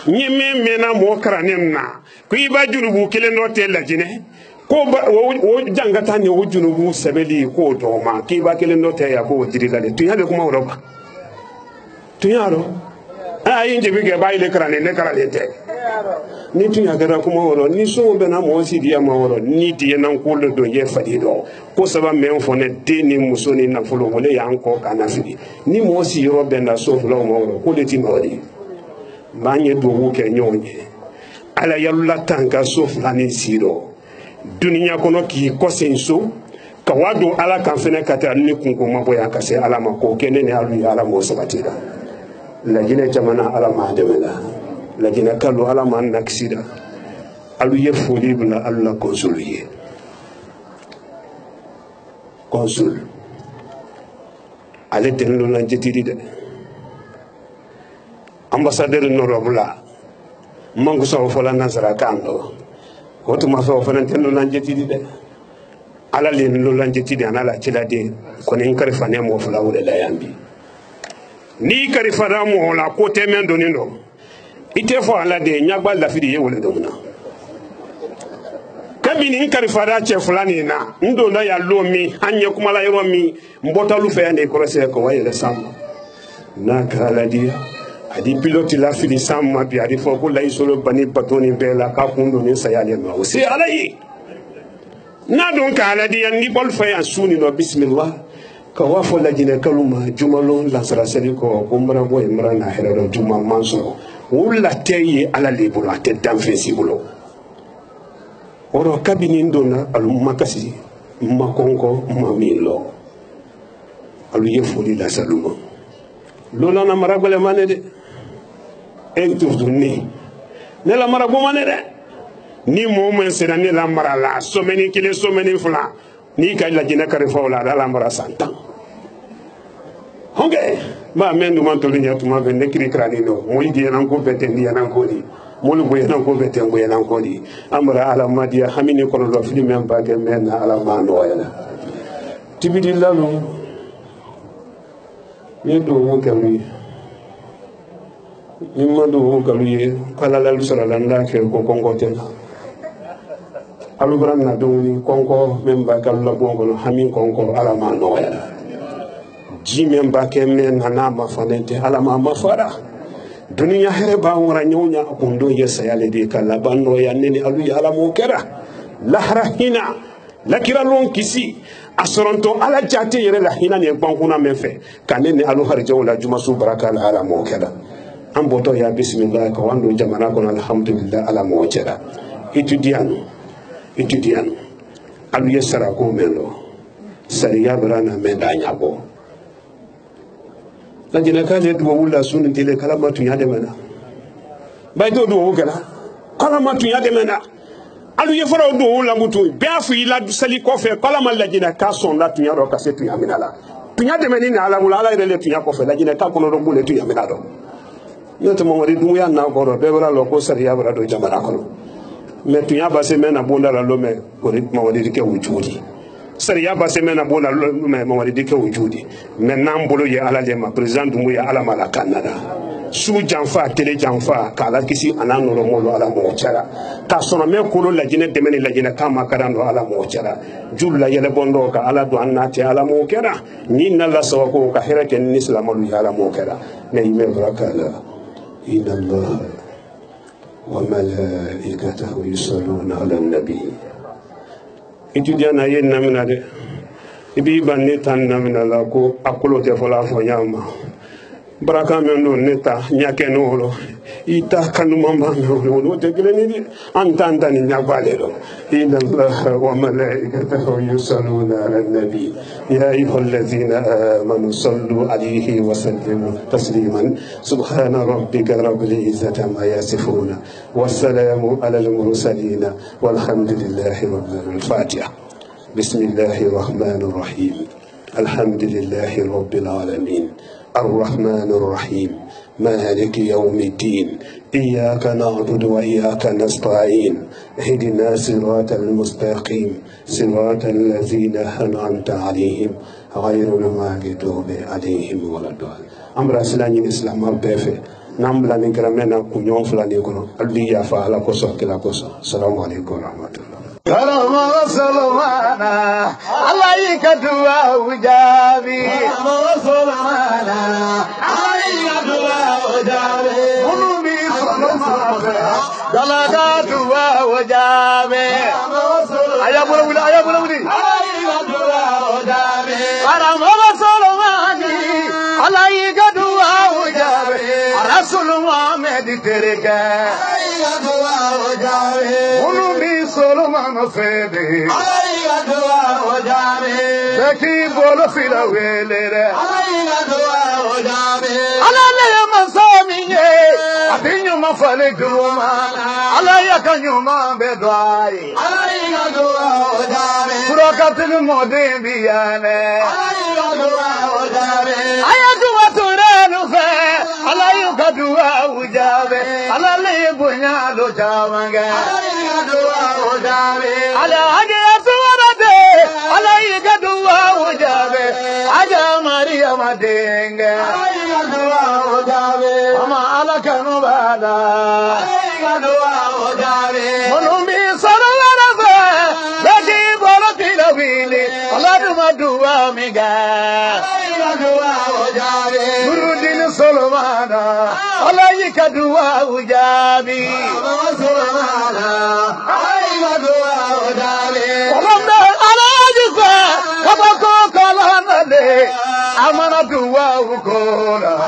nyeme mena mo kranem na ko iba junubu kele no te la jine ko wo jangata ni wo junubu sebeli ko do ma ki ba kele no te ya ko diri la de tu yabe kuma woroba tu yaro ayi nje bi ge ba ile krane ne krane te ni tu ya gara kuma woro ni so be na mo si dia ma woro ni die nan ko le do ye fadi do ko saba men fo ne de ni muso ni na fulo wole ya anko kana fidi ni mo si ro be na so fulo mo woro ko le ti mo di manye do wo ke nyonye ala yalla tanka so flani siro duniya kono ki ko senso ka wado ala kan fene kata ni kunko mabo ya kase ala ma ko kene ne alu ala mo sabatira la jine jamana ala ma demela la jine kalu ala ma naksida alu ye foli bla alla consulier consul ale tenlo na jetiri de ambassadeur norobla mangu so fola nasara kando hoto ma so fola tenlo na jetiri de ala le no la jetiri anala cila de ko en kare fane mo fola wure la yambi ni kare fara mo la ko temen donindo ite fo ala de nyagba la fidi ye wole domuna kabini kare fara che fulani na ndo na ya lomi anye kumala yoro mi mbota lu fe ande korose ko wayele sam na kala dia adi pilote la fidi sam ma bi adi fo ko lay solo bani patoni bela ka kundo ni sayale no si alayi na don kala dia ni bol fe asuni no bismillah ka wafo la jine kaluma jumalon la sara seli ko umra boy imra na hero juma manso wula teye ala libula te danfesi bulo oro kabini ndona alu makasi makonko mamilo alu yefuli la saluma lola na maragole manede enturduni ne la marago manede ni momen sera ne la marala so meni kile so meni fula ni kay la jina kare fawla la mara santa honge ba mendu man to linya tuma be nekri krani no moy di nan ko bete ndi nan ko di molu boy nan ko bete ngoy nan ko di amra ala madia hamini ko do fili men ba ke men ala ma no yana tibidi lalu yedo wo kami nimando wo kami kala lalu sara landa ke ko kongo tena alu bran na doni kongo men ba kala bongo hamin kongo ala ma no yana jimen bake men anama fanente alama mafara dunia hereba wora nyonya kundo yesa yale de kala bando ya neni alu ya ala mokera lahra hina lakira lon kisi asronto ala jate yere la hina ne bankuna menfe kanene alu harjo la juma su baraka la ala mokera amboto ya bismillah ko wando jamana ko alhamdulillah ala mokera etudiano alu yesara ko melo sariya barana menda nyabo la jina kale do wula sunin tele kalama tun yade mana bay do wugala kalama tun yade mana alu ye fara do wula mutu be afu ila sali ko fe kalama la jina ka son la tun yaro ka se tun yamina la tun yade meni na ala wula ala ile tun yakofo la jina ka kono do bule tun yamina do yoto mo wari dum ya na ko do be bala lo ko sariya bala do jamana kono me tun yaba se mena bonda la lo me ko ritma wali ke wujudi sariya ba se mena bona me mo wali dike wujudi men nan bolo ye ala le ma president mu ya ala mala kanada su janfa tele janfa kala kisi anano lo molo ala mo chara ka sono me kulu la jine demeni la jine kama karando ala mo chara julla yele bondo ka ala do annati ala mo kera ni nalla sawako ka herake ni islamalu ala mo kera ne yime barakala inna allah wa malaikatahu yusalluna ala nabi itudiana yen namina de ibi banne tan namina la ko akulo te fola fo nyama baraka men do neta nyake no ita kanu mamba no te greni antanda ni nyabale do inna allah wa malaikatahu yusalluna ala nabi ya ayyuhalladhina amanu sallu alayhi wa sallimu tasliman subhana rabbika rabbil izzati amma yasifuna wassalamu ala al mursalin walhamdulillahi rabbil alamin. Fatiha. Bismillahir rahmanir rahim. Alhamdulillahi rabbil alamin. الرحمن الرحيم مالك يوم الدين إياك نعبد وإياك نستعين اهدنا صراط المستقيم صراط الذين أنعمت عليهم غير المغضوب عليهم ولا الضالين أمر سلاني الإسلام أبفه نملا نكرمنا كنيون فلاني كنو اللي يفعل كوسا كلا كوسا السلام عليكم ورحمة الله. كرم سلمانا عليك دعاء وجابي كرم سلمانا عليك دعاء وجابي منوبي سلمانا دلك دعاء وجابي يا بولودي يا بولودي عليك دعاء وجابي كرم سلماني عليك دعاء وجابي رسول محمد ترك عليك دعاء وجابي منوبي سلمان فيدي عليك دعاء وجابي سكي بولو في الويلر عليك دعاء وجابي على اللي مسامي أبين ما فلك روما عليك يوم بدعائي عليك دعاء وجابي بركة المدين بيانه عليك دعاء وجابي عليك وتران فيه عليك دعاء وجابي على اللي بنيا له جامعه عليك دعاء وجابي على هدية ورده عليك دعاء وجابي على مريم دينك عليك دعاء وجابي وما عليك نبادا عليك دعاء وجابي منومي صلوا ورده بكي بولتي لويلي على ما دعاء ميغا عليك دعاء وجابي نورودين سلمانا عليك دعاء وجابي سلمانا عليك دعاء وجابي ورمنا على جفا كبكو كلانا لي أمانا دعاء وكولا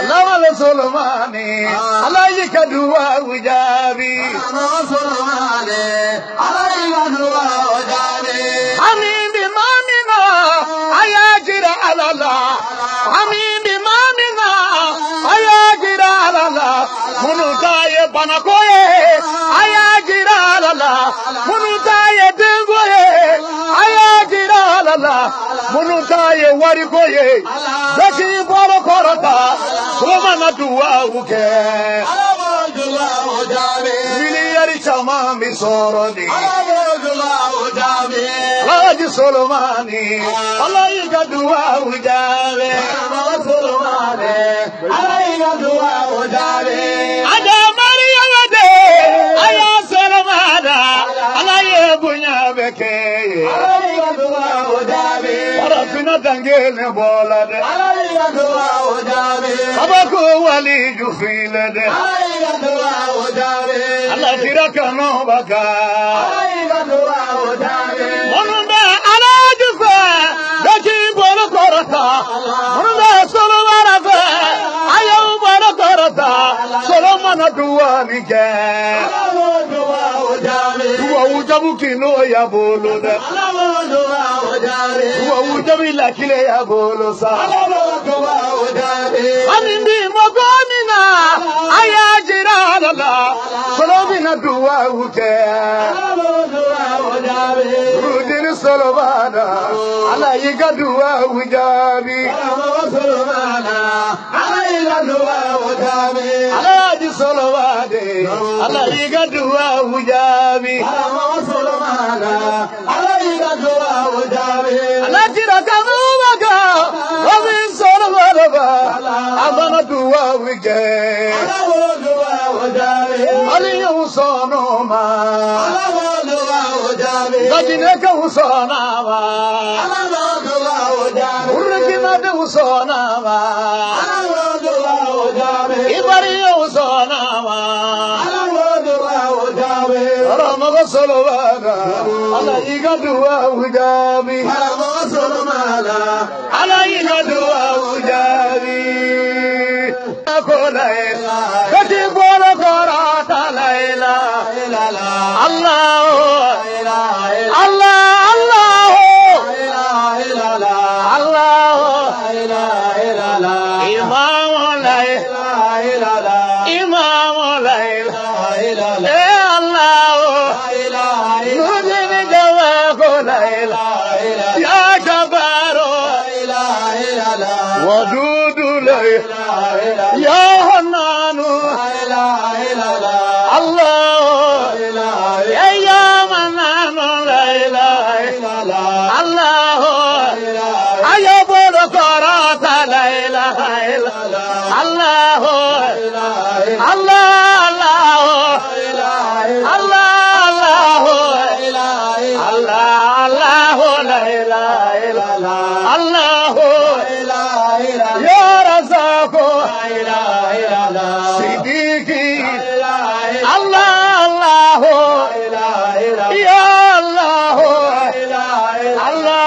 الله سلماني عليك دعاء وجابي سلماني عليك دعاء وجابي أمين بمامنا أياجر على الله أمين بمامنا أياجر على الله منوتاي بناكوي أياجر على الله منوتاي دنگوي أياجر على الله منوتاي واريكوي بكي بولو كورتا سوما دعاءك دعاء وجابي مليار شمام بصورني دعاء وجابي راج سلماني عليك دعاء وجابي سلماني عليك دعاء وجابي أجا مريم دي أيا سلمانا علي بنيا بكي عليك دعاء وجابي ربنا تنجيل بولد عليك دعاء وجابي أبكو ولي جفيلد عليك دعاء وجابي الله ترك نوبك عليك دعاء وجابي منبع على جفا بكي بولكورتا منبع سلمان فا أيوم بولكورتا سلمان دوانك دعاء وجابي دعاء وجابك نو يا بولود دعاء وجابي دعاء وجابي لكن يا بولوسا دعاء وجابي أمين بمقامنا أياجر على الله سلمنا دعاءك دعاء وجابي رودين سلمانا عليك دعاء وجابي سلمانا عليك دعاء وجابي على سلماني عليك دعاء وجابي سلمانا عليك دعاء وجابي على ترك نوبك ومن سلمان Soloba, Amana Dua Wige, Aliya Usonoma, Gadineka Usonama, Urkina de Usonama, Ibariya Usonama, Ramaga Soloba, Alayiga Dua Wigabi, Ramaga Solomala, Alayiga Dua Wigabi, Akolaila, Katibola Korata Laila, Allah, Allah, Allah, Imam Laila, Imam Laila, Ya Jabaro, Wadudu Ya Hananu, Allah, Ya Mananu, Allah, Ayabodo Korata, Allah, Allah, Ya Razako, Siddiqui, Allah, Ya Allah,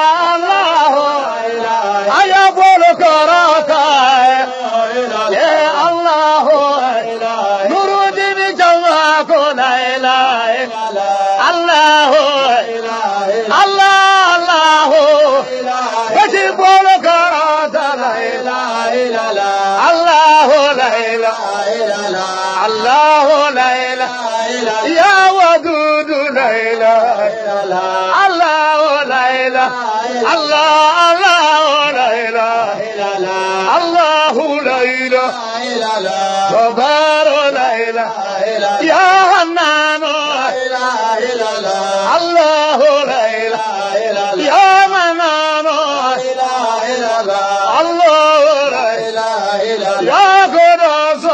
Ayabolo Karaka, Ya Allah, Nuruddin Jamako, Allah, Allah, Ya Wadud, Ya Hannan, Allah, Ya Manan, Allah, Ya Quddus,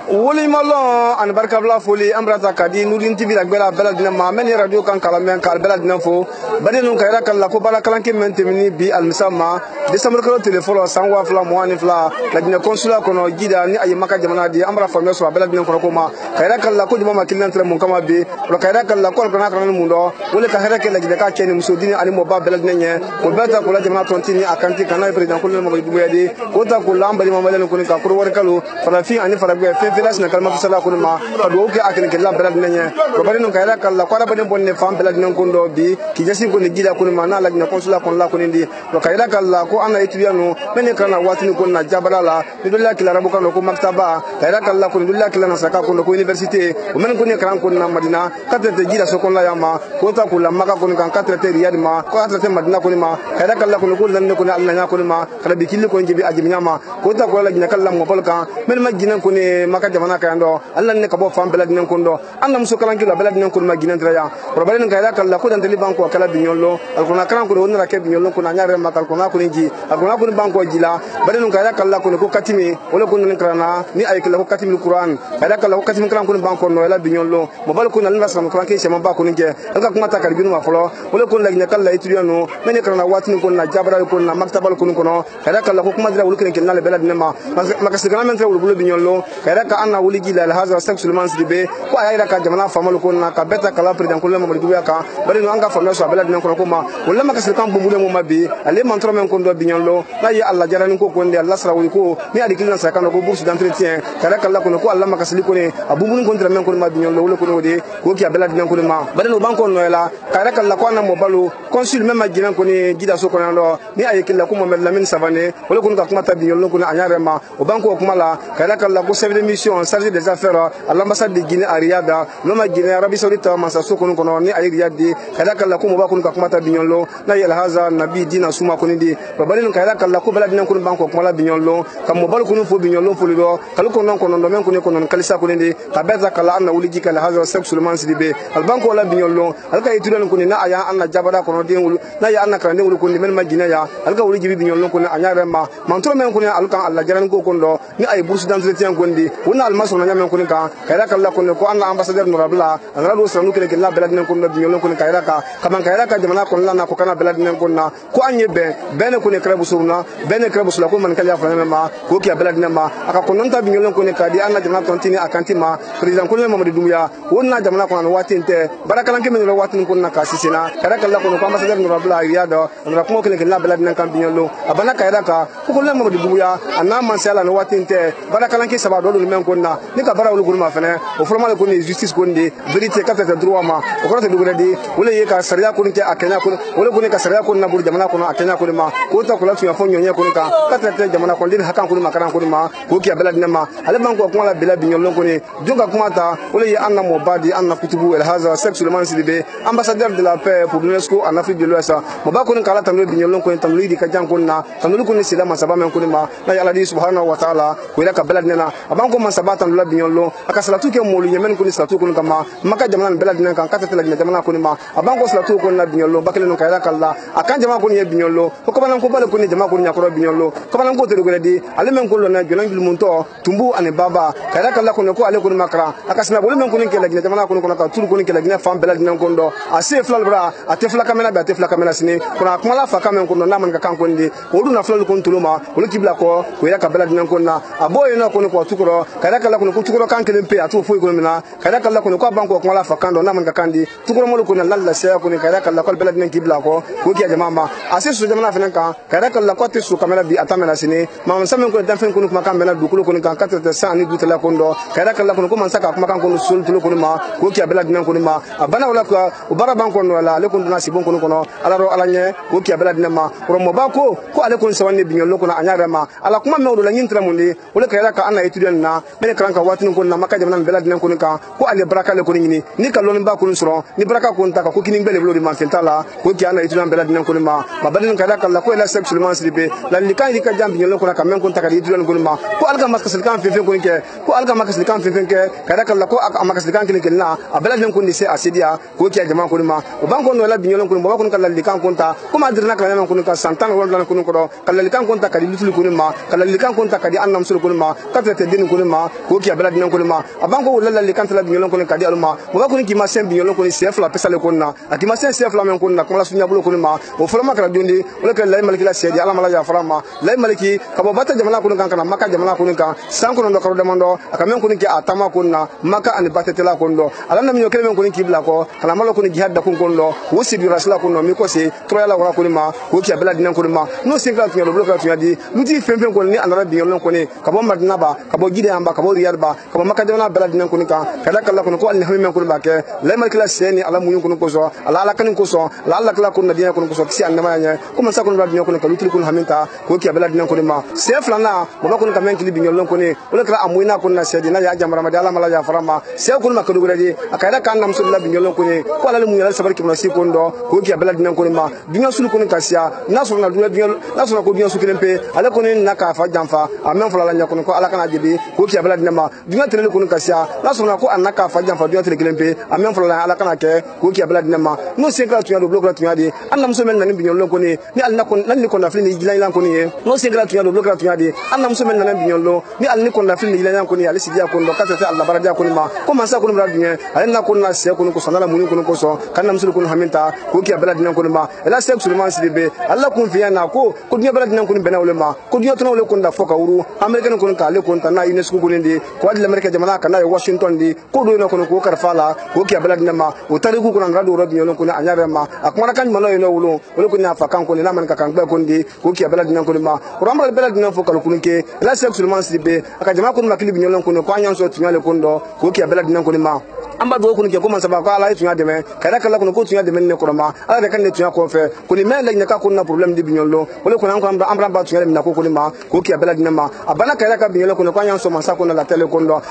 Wuli Malon and Barkabla Fuli, Ambrata Kadi, Nudin TV, like Bella Dinama, many radio can Kalaman, Bella Dinafo, Badin Kairaka, Lakopala Kalanki Mentimini, B. Almisama, the Samuel telephone, Sanwa Fla, Moani Fla, like the Consular Kono, Gida, Ayamaka Jamana, the Ambra from Yosa, Bella Dinakoma, Kairaka Lakuma Kilan Mukama B, Kairaka Lakona Mundo, Wuli Kairaka like the Kachen, Musudini, Animoba Bella Dine, Ubeta Kula Jamana Tontini, Akanti, Kanai, President Kulum, Kota Kulam, Balimaman Kunika, Kurwakalu, for a fee and for a Filas na kalma fisala kunma adoke akene kella belad nanya ko bari non kayra kala ko rabane bonne fam belad non kondo bi ki jasi ko ni gida kunma na lagna konsula kon la kunindi to kayra kala ko ana etiyano mene kana watini kon na jabalala ni dolla kila rabu kan ko maktaba kayra kala ko dolla kila na saka ko université o men ko ni kan kon na madina katete gida so kon la yama ko ta ko la maka kon kan katete riyad ma ko atete madina ko ni ma kayra kala ko ko lan ko ni alla nya ko ni ma kala bi killi ko njibi ajibi nyama ko ta ko la gina kala mo polka men majina ko ni maka jamana kayando alla ne kabo fam belad nen kondo anda muso kalan kilo belad nen kondo magina ndaya probale nen kayda kala ko dan tele banko kala binyollo alkona kalan ko wonna ke binyollo ko na nyaare makal ko na ko nji alkona ko banko jila bare nen kayda kala ko ko katimi wala ko nen krana ni ay kala ko katimi qur'an kayda kala ko katimi kalan ko banko no la binyollo mo bal ko nan nasam ko ke shema ba ko nje alka kuma ta kalbinu ma folo wala ko lagna kala itiyano men krana watni ko na jabra ko na maktabal ko no kayda kala ko kuma dira wala ko nen na belad nen ma makasika men tra wala binyollo kayda ka anna wuli gila alhaza sexuellement sibe ko ayira ka jamana famal ko na ka beta kala president ko le mo duya ka bari no anga famna so belad nen ko ma wala makasika kan bumbude mo mabbi ale mantro men ko do binyollo la ya Allah jarani ko nde Allah sara wuli ko ni adi kilna sa kan ko bourse d'entretien kala kala ko Allah makasili ko ne abubu ko ndra men ko ma binyollo wala ko de ko ki belad nen ko ma bari no banko no la kala kala ko na mo balu consul même ma jinan ko ni gida so ko no ni ay kilna ko mo mel lamin savane wala ko ka kuma ta binyollo ko na anyare ma o banko ko mala kala kala ko service mission chargé des affaires à l'ambassade de Guinée à Riyad l'homme Guinée Arabie Saoudite mansaso kono kono ni ay Riyad di kada kala ko mo ba kono ka kumata binyolo na yel haza nabi dina suma kono di babali no kada kala ko bala dinan kono banko ko mala binyolo kam mo bal kono fo binyolo fo lido kala ko non kono men kono kalisa kono di tabeta kala anna wuli jikala haza sek sulman sidibe al banko la binyolo al ka itulan kono na aya anna jabada kono de wulu na ya anna krande wulu kono men magina ya al ka wuli jibi binyolo kono anya rema mantro men kono al kan alla jaran ko kono ni ay bourse d'entretien gondi wona al maso na men kono ka kada kala kono ko anna ambassadeur norabla anrado sanu kele ke la belad nen kono binyolo kono kayra ka kaman kayra ka jamana kono na ko kana belad nen kono ko anye ben kono krebu surna ben krebu sula ko man kala fa ma ko ki belad nen ma aka kono ta binyolo kono ka di anna jamana tontini akantima president kono Mamadou Doumbouya wona jamana kono watinte barakalan ke men watin kono ka sisina kada kala kono ko ambassadeur norabla yado na ko kele ke la belad nen kan binyolo abana kayra ka ko Mamadou Doumbouya anna man sala no watinte barakalan ke sabado do men kono ni ka bara wulu gurma fene o formal ko ni justice gondi vérité kapta droit ma o ko to duguladi wala ye ka sariya ko nte akenya ko wala ko ne ka sariya ko na bur jamana ko akenya ko ma ko ta ko la tuya fo nyonye ko ka kapta jamana ko din hakan ko ma karan ko ma ko ki abela dinama ale man ko la bela bi nyolon ko ni jonga kuma ta wala ye anna mo badi anna kutubu el haza sexuellement sidibe ambassadeur de la paix pour l'UNESCO en Afrique de l'Ouest mo ba ko ni kala tamlo bi nyolon ko tamlo di ka jan ko na tamlo ko ni sila masaba men ko ma na ya Allah subhanahu wa ta'ala ko ila ka bela dinana aban ko man sabata tamlo bi nyolon aka salatu ke mo lu yemen ko ni salatu ko kama maka jamana bela dinan kan kata tela jamana ko ni ma aban ko salatu ko na binyolo bakele no kayra kala akan jamana ko ni binyolo ko banan ko bale ko ni jamana ko ni nyakoro binyolo ko banan ko to guredi ale men ko lo na jolan bil munto tumbu ane baba kayra kala ko ko ale ko ni makra akasna bolu men ko ni kela jamana ko ni ko ka tur ko ni kela gina fam bela dinan ko ndo ase flal bra ate fla kamera ba ate fla kamera sini ko na kuma la fa kamen ko ndo na man ka kan ko ndi ko du na flal ko ntuluma ko kibla ko ira ka bela dinan ko na aboye na ko ni ko tukoro kayra kala ko tukoro kan kelen pe atu fo ko mina kayra kala ko banko ko la fa kando na man ka kandi tukoro mo ko na lalla se ko ni kayra kala ko bela dinan kibla ko ki jamama ase su jamana fenen kan kayra kala ko te su kamera bi atamela sini ma man samen ko dan fen ko kuma kan bela du ko ni kan kata sa ni du tela ko ndo kayra kala ko man saka kuma kan ko sul tulo ko ma ko ki bela dinan ko ma abana wala ko ubara banko no la le ko na sibon ko no ala ro ala nye ko ki bela dinan ma ko mo ba ko ale ko sawanne bi nyol ko na anyara ma ala kuma me la nyintra mundi wala kayra ka ana etudiant na me kan ka watin ko na maka jamana bela dinan ko kan ko ale baraka le ko ni ka lon ba ko soro ni baraka ko nta ko kini ngele blodi man fentala ko ki ana etudiant bela dinan ko ma badin kayra kala ko la sexuellement slibe la likan di ka jambi nyol ko na kan men ko nta ka etudiant ko ma ko alga makas kan fe ko ke ko alga makas kan fe ke kayra kala ko makas kan ke na abela dinan ko ni se asidia ko ki jamana ko ma o banko no la binyol ko ba ko kala likan ko nta ko ma dirna kala men ko ka santan won la ko ko kala likan ko nta ka di lutul ko ma kala likan ko nta ka di annam sul ko ma ka te din ko ma ko ki abela dinan ko ma abanko la likan la binyol ko ka di alma mo ba ko ki ma sem binyol ko ni chef la pesale ko na ati ma sem chef la men ko na ko la sunya bulo ko ma o folo makara dondi wala ka lay maliki la sedi ala mala ya farama lay maliki ka bo bata jamana ko kan kana maka jamana ko kan san ko ndo ko demando aka men ko ni ki atama ko na maka an batete la ko ndo ala na mi yo kele men ko ni kibla ko kala malo ko ni jihad da ko ndo wo sibi rasula ko no mi ko se to yala ko ni ma ko ki abela dinan ko ma no singla to yalo bloka to yadi muti femfem ko ni anara binyol ko ni ka bo madina ba ka bo gide amba ka bo riyad ba ka bo maka jamana bela dinan ko ni kan kala kala ko al hammi men ko ba ke lay maliki la seni ala mu yun ko so ala kan ko so ala kala ko na dinan ko so si annama nya ko man sa ko ba dinan ko ka lutul ko haminta ko ki abela dinan ko ma se flana mo ba ko ka men kili binyol ko ni wala kala amuina ko na sedi na ya jamara ma dala mala ya farama se ko ma ko duguradi akayda kan nam sul la binyol ko ni ko ala mu yala sabar ki na si ko ndo ko ki abela dinan ko ma binyol sul ko ni kasia na so na dunya binyol na so na ko binyol su kilempe ala ko ni na ka fa jamfa amen fala la nya ko ala kana jibi ko ki abela dinan ma binyol tele ko ni kasia na so na ko anaka fa jamfa dunya tele kilempe amen fala la ala kana ke ko ki abela dinan ma no se kala tunya do blokla tunya di annam so men na binyol ko ni al na ko nan ni ko na fini gilan lan ko ni no se kala tunya do blokla tunya di annam so men na binyol lo ni al ni ko na fini gilan ko ni ali sidia ko ndo kata ta Allah baraja ko ni ma ko man sa ko ni bra dunya al na ko na se ko ko sanala muni ko so kan nam sul ko haminta ko ki abela dinan ko ma ela se sulman sibe Allah kun fiya na ko dunya bela dinan ko ni bena ulema ko dunya tono le ko nda foka wuru american ko ka le ko ta na UNESCO ko ndi ko adla america jamana kana Washington di ko do na ko karfala ko ki abela dinan ma o tariku ko na rado ro dinan ko ni anyare ma akuma kan malo no wulo wala ko ni afa kan ko ni na man ka kan gbe ko ndi ko ki abela dinan ko ma ko ramba bela dinan foka ko nke ela se sulman sibe aka jama ko ma kilibi nyolon ko ko anyan so tunya le ko ndo ko ki abela dinan ko ma amba do ko ni ko man saba ko ala tunya de me kada kala ko tunya de men ne ko ma ala de kan ne tunya ko fe ko ni me la nyaka ko na problem de binyolo wala ko nan ko ambra ba tunya de na ko ni ma ko ki abela dinan ma abana kada ka binyolo ko ko anyan so man sa la ko na la tele kondo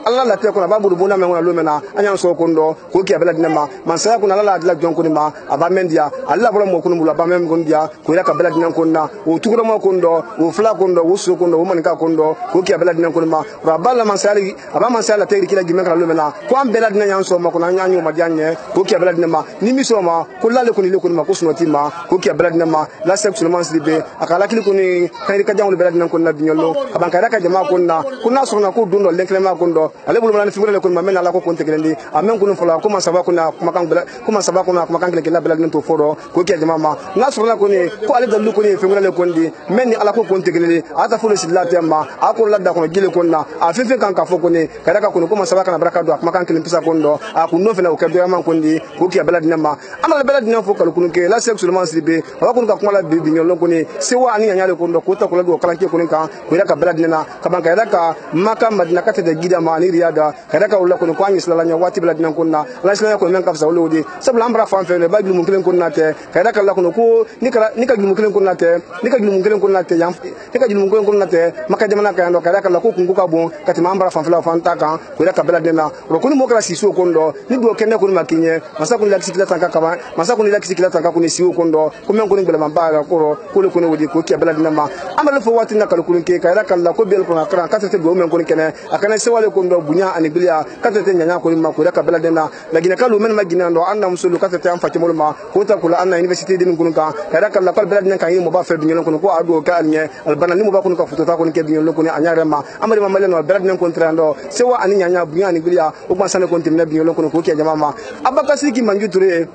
ala la tele ko na babu bona me ngona lumena anya so kondo ko ki abela dinama mansaya ko na la la jon ko ni ma aba mendia alla bolo mo ko no ba mem gondia ko ila ka bela dinan konna o tukura mo kondo o fla kondo o so kondo o man ka kondo ko ki abela dinan ko ma rabala mansali aba mansala te kila gimen ka lumena ko am bela dinan yan so ma ko na nyanyo ma dianye ko ki abela dinama ni mi so ma ko la le ko ni le ko ma ko sunoti ma ko ki abela dinama la sek seulement slibe akala kili ko ni kayri ka jangul bela dinan ko na binyolo aban kayra ka jama ko na kuna so na ko dundo lenklema kondo ale bulu man fingure le ko ma men ala ko konte gelendi amen ko no fola ko man saba ko na kuma kan bela ko man saba ko na kuma kan gele bela dinan to foro ko ki jama ma na so na ko ni ko ale dalu ko ni fingure le kondi men ni ala ko konte gelendi ata folo silata ma akon la da ko gele ko na a fefe kan ka fo ko ni kayra ka ko ko man saba kana baraka do kuma kan kelin pisa kondo a ku no fe na ko do man kondi ko ki bela dinan ma amala bela dinan fo kal kunun ke la sek seulement slibe wa ko ka kuma la bibi nyolo ko ni se wa ani nyale kondo ko ta ko la do kala ke ko ni kan ko ira ka bela dinan ka ban kayra ka maka madina kata da gida ma ni riyada kayra ka ulla ko ni ko anyi sala nya wati bela dinan kunna la sala ko men ka fa wolo di sabla ambra fa fe le ba bi mun kelen kunna te kayra ka la ko ko ni ka mun kelen kunna te ni ka mun kelen kunna te yam ni ka mun kelen kunna te maka jamana ka ndo kayra ka la ko kungu ka bon kati ma ambra fa la fa ntaka ko ira ka bela dinan ro ko ni mo kala siso kondo ni do kenne ko ni makinye masa ko ni la kisikila tanka ka ba masa ko ni la kisikila tanka ko ni siwo kondo ko men ko ni bela mamba ko ro ko le ko ni wodi ko ki bela dinan ma amala fo wati na kala kulun ke kayra ka la ko bel ko na kran kata te go men ko ni kene akana se wale kondo bunya ani bilia kata te nyanya ko ni ma ko ira ka bela dinan la gina kalu men ma gina ndo anna musulu kata te am fatimul ma ko ta kula anna university din kun ka kayra ka la ko bela dinan kan yi mo ba fe binyo ko ko ado ka nye albana ni mo ba ko ko foto ta ko ni ke binyo ko ni anyare ma amari ma male no bela dinan kon trando se wa ani nyanya bunya ani bilia o ma sane kon timna binyo ko ko ke jama ma abakasi ki manju ture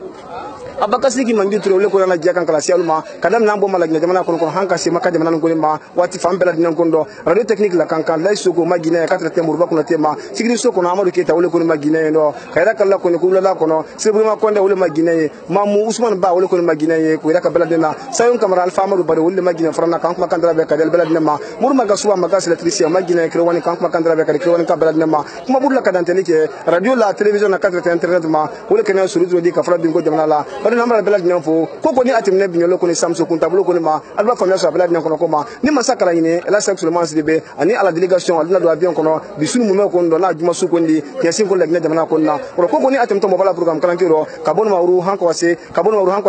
abakasi ki manju ture le ko na jakan kala sialuma kadam na bo malagna jamana ko hanka si makka jamana ko ma wati fam bela dinan kon do radio technique la kankan lay sugo magine katra temur ba ko na tema sigri so ko na amadu keta wole ko magine no kayra kala ko ko la ko no sebu ma ko nda wole magine mamu usman ba wole ko magine ko ira ka bela dinan sayon kamara alfa amadu bare wole magine frana kan kuma kandra be kadel bela dinan ma mur maga suwa maga selectricia magine kre woni kan kuma kandra be kadel kre woni ka bela dinan ma kuma burla kadanteni ke radio la television na katra internet ma wole kana suru di ka fra bingo jamana la bari nambara bela dinan fo ko ni atimne binyolo ko ni samso kun tabulo ko ni ma alba famia so bela dinan ko ma ni masakara yine la sex seulement sebe ani ala délégation alina do avion kono bisunu mume ko ndo na juma su ko ndi tiasin ko lagna jamana ko na ko ni atimto mo bala program kan kiro kabon ma uru hanko wase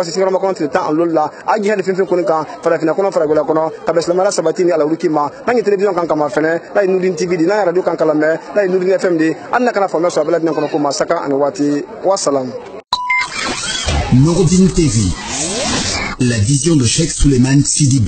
singra ma ko tan en lolla aji hade fin ko ni kan fara fina kono fara gola kono kabes la mara sabatini ala uruki ma nangi television kan kama fene la nudin tv di na radio kan kala me la nudin fm di anna kana famia so bela dinan ko ma saka an wati wassalam. Nouroudine TV, la vision de Cheikh Souleymane Sidibé.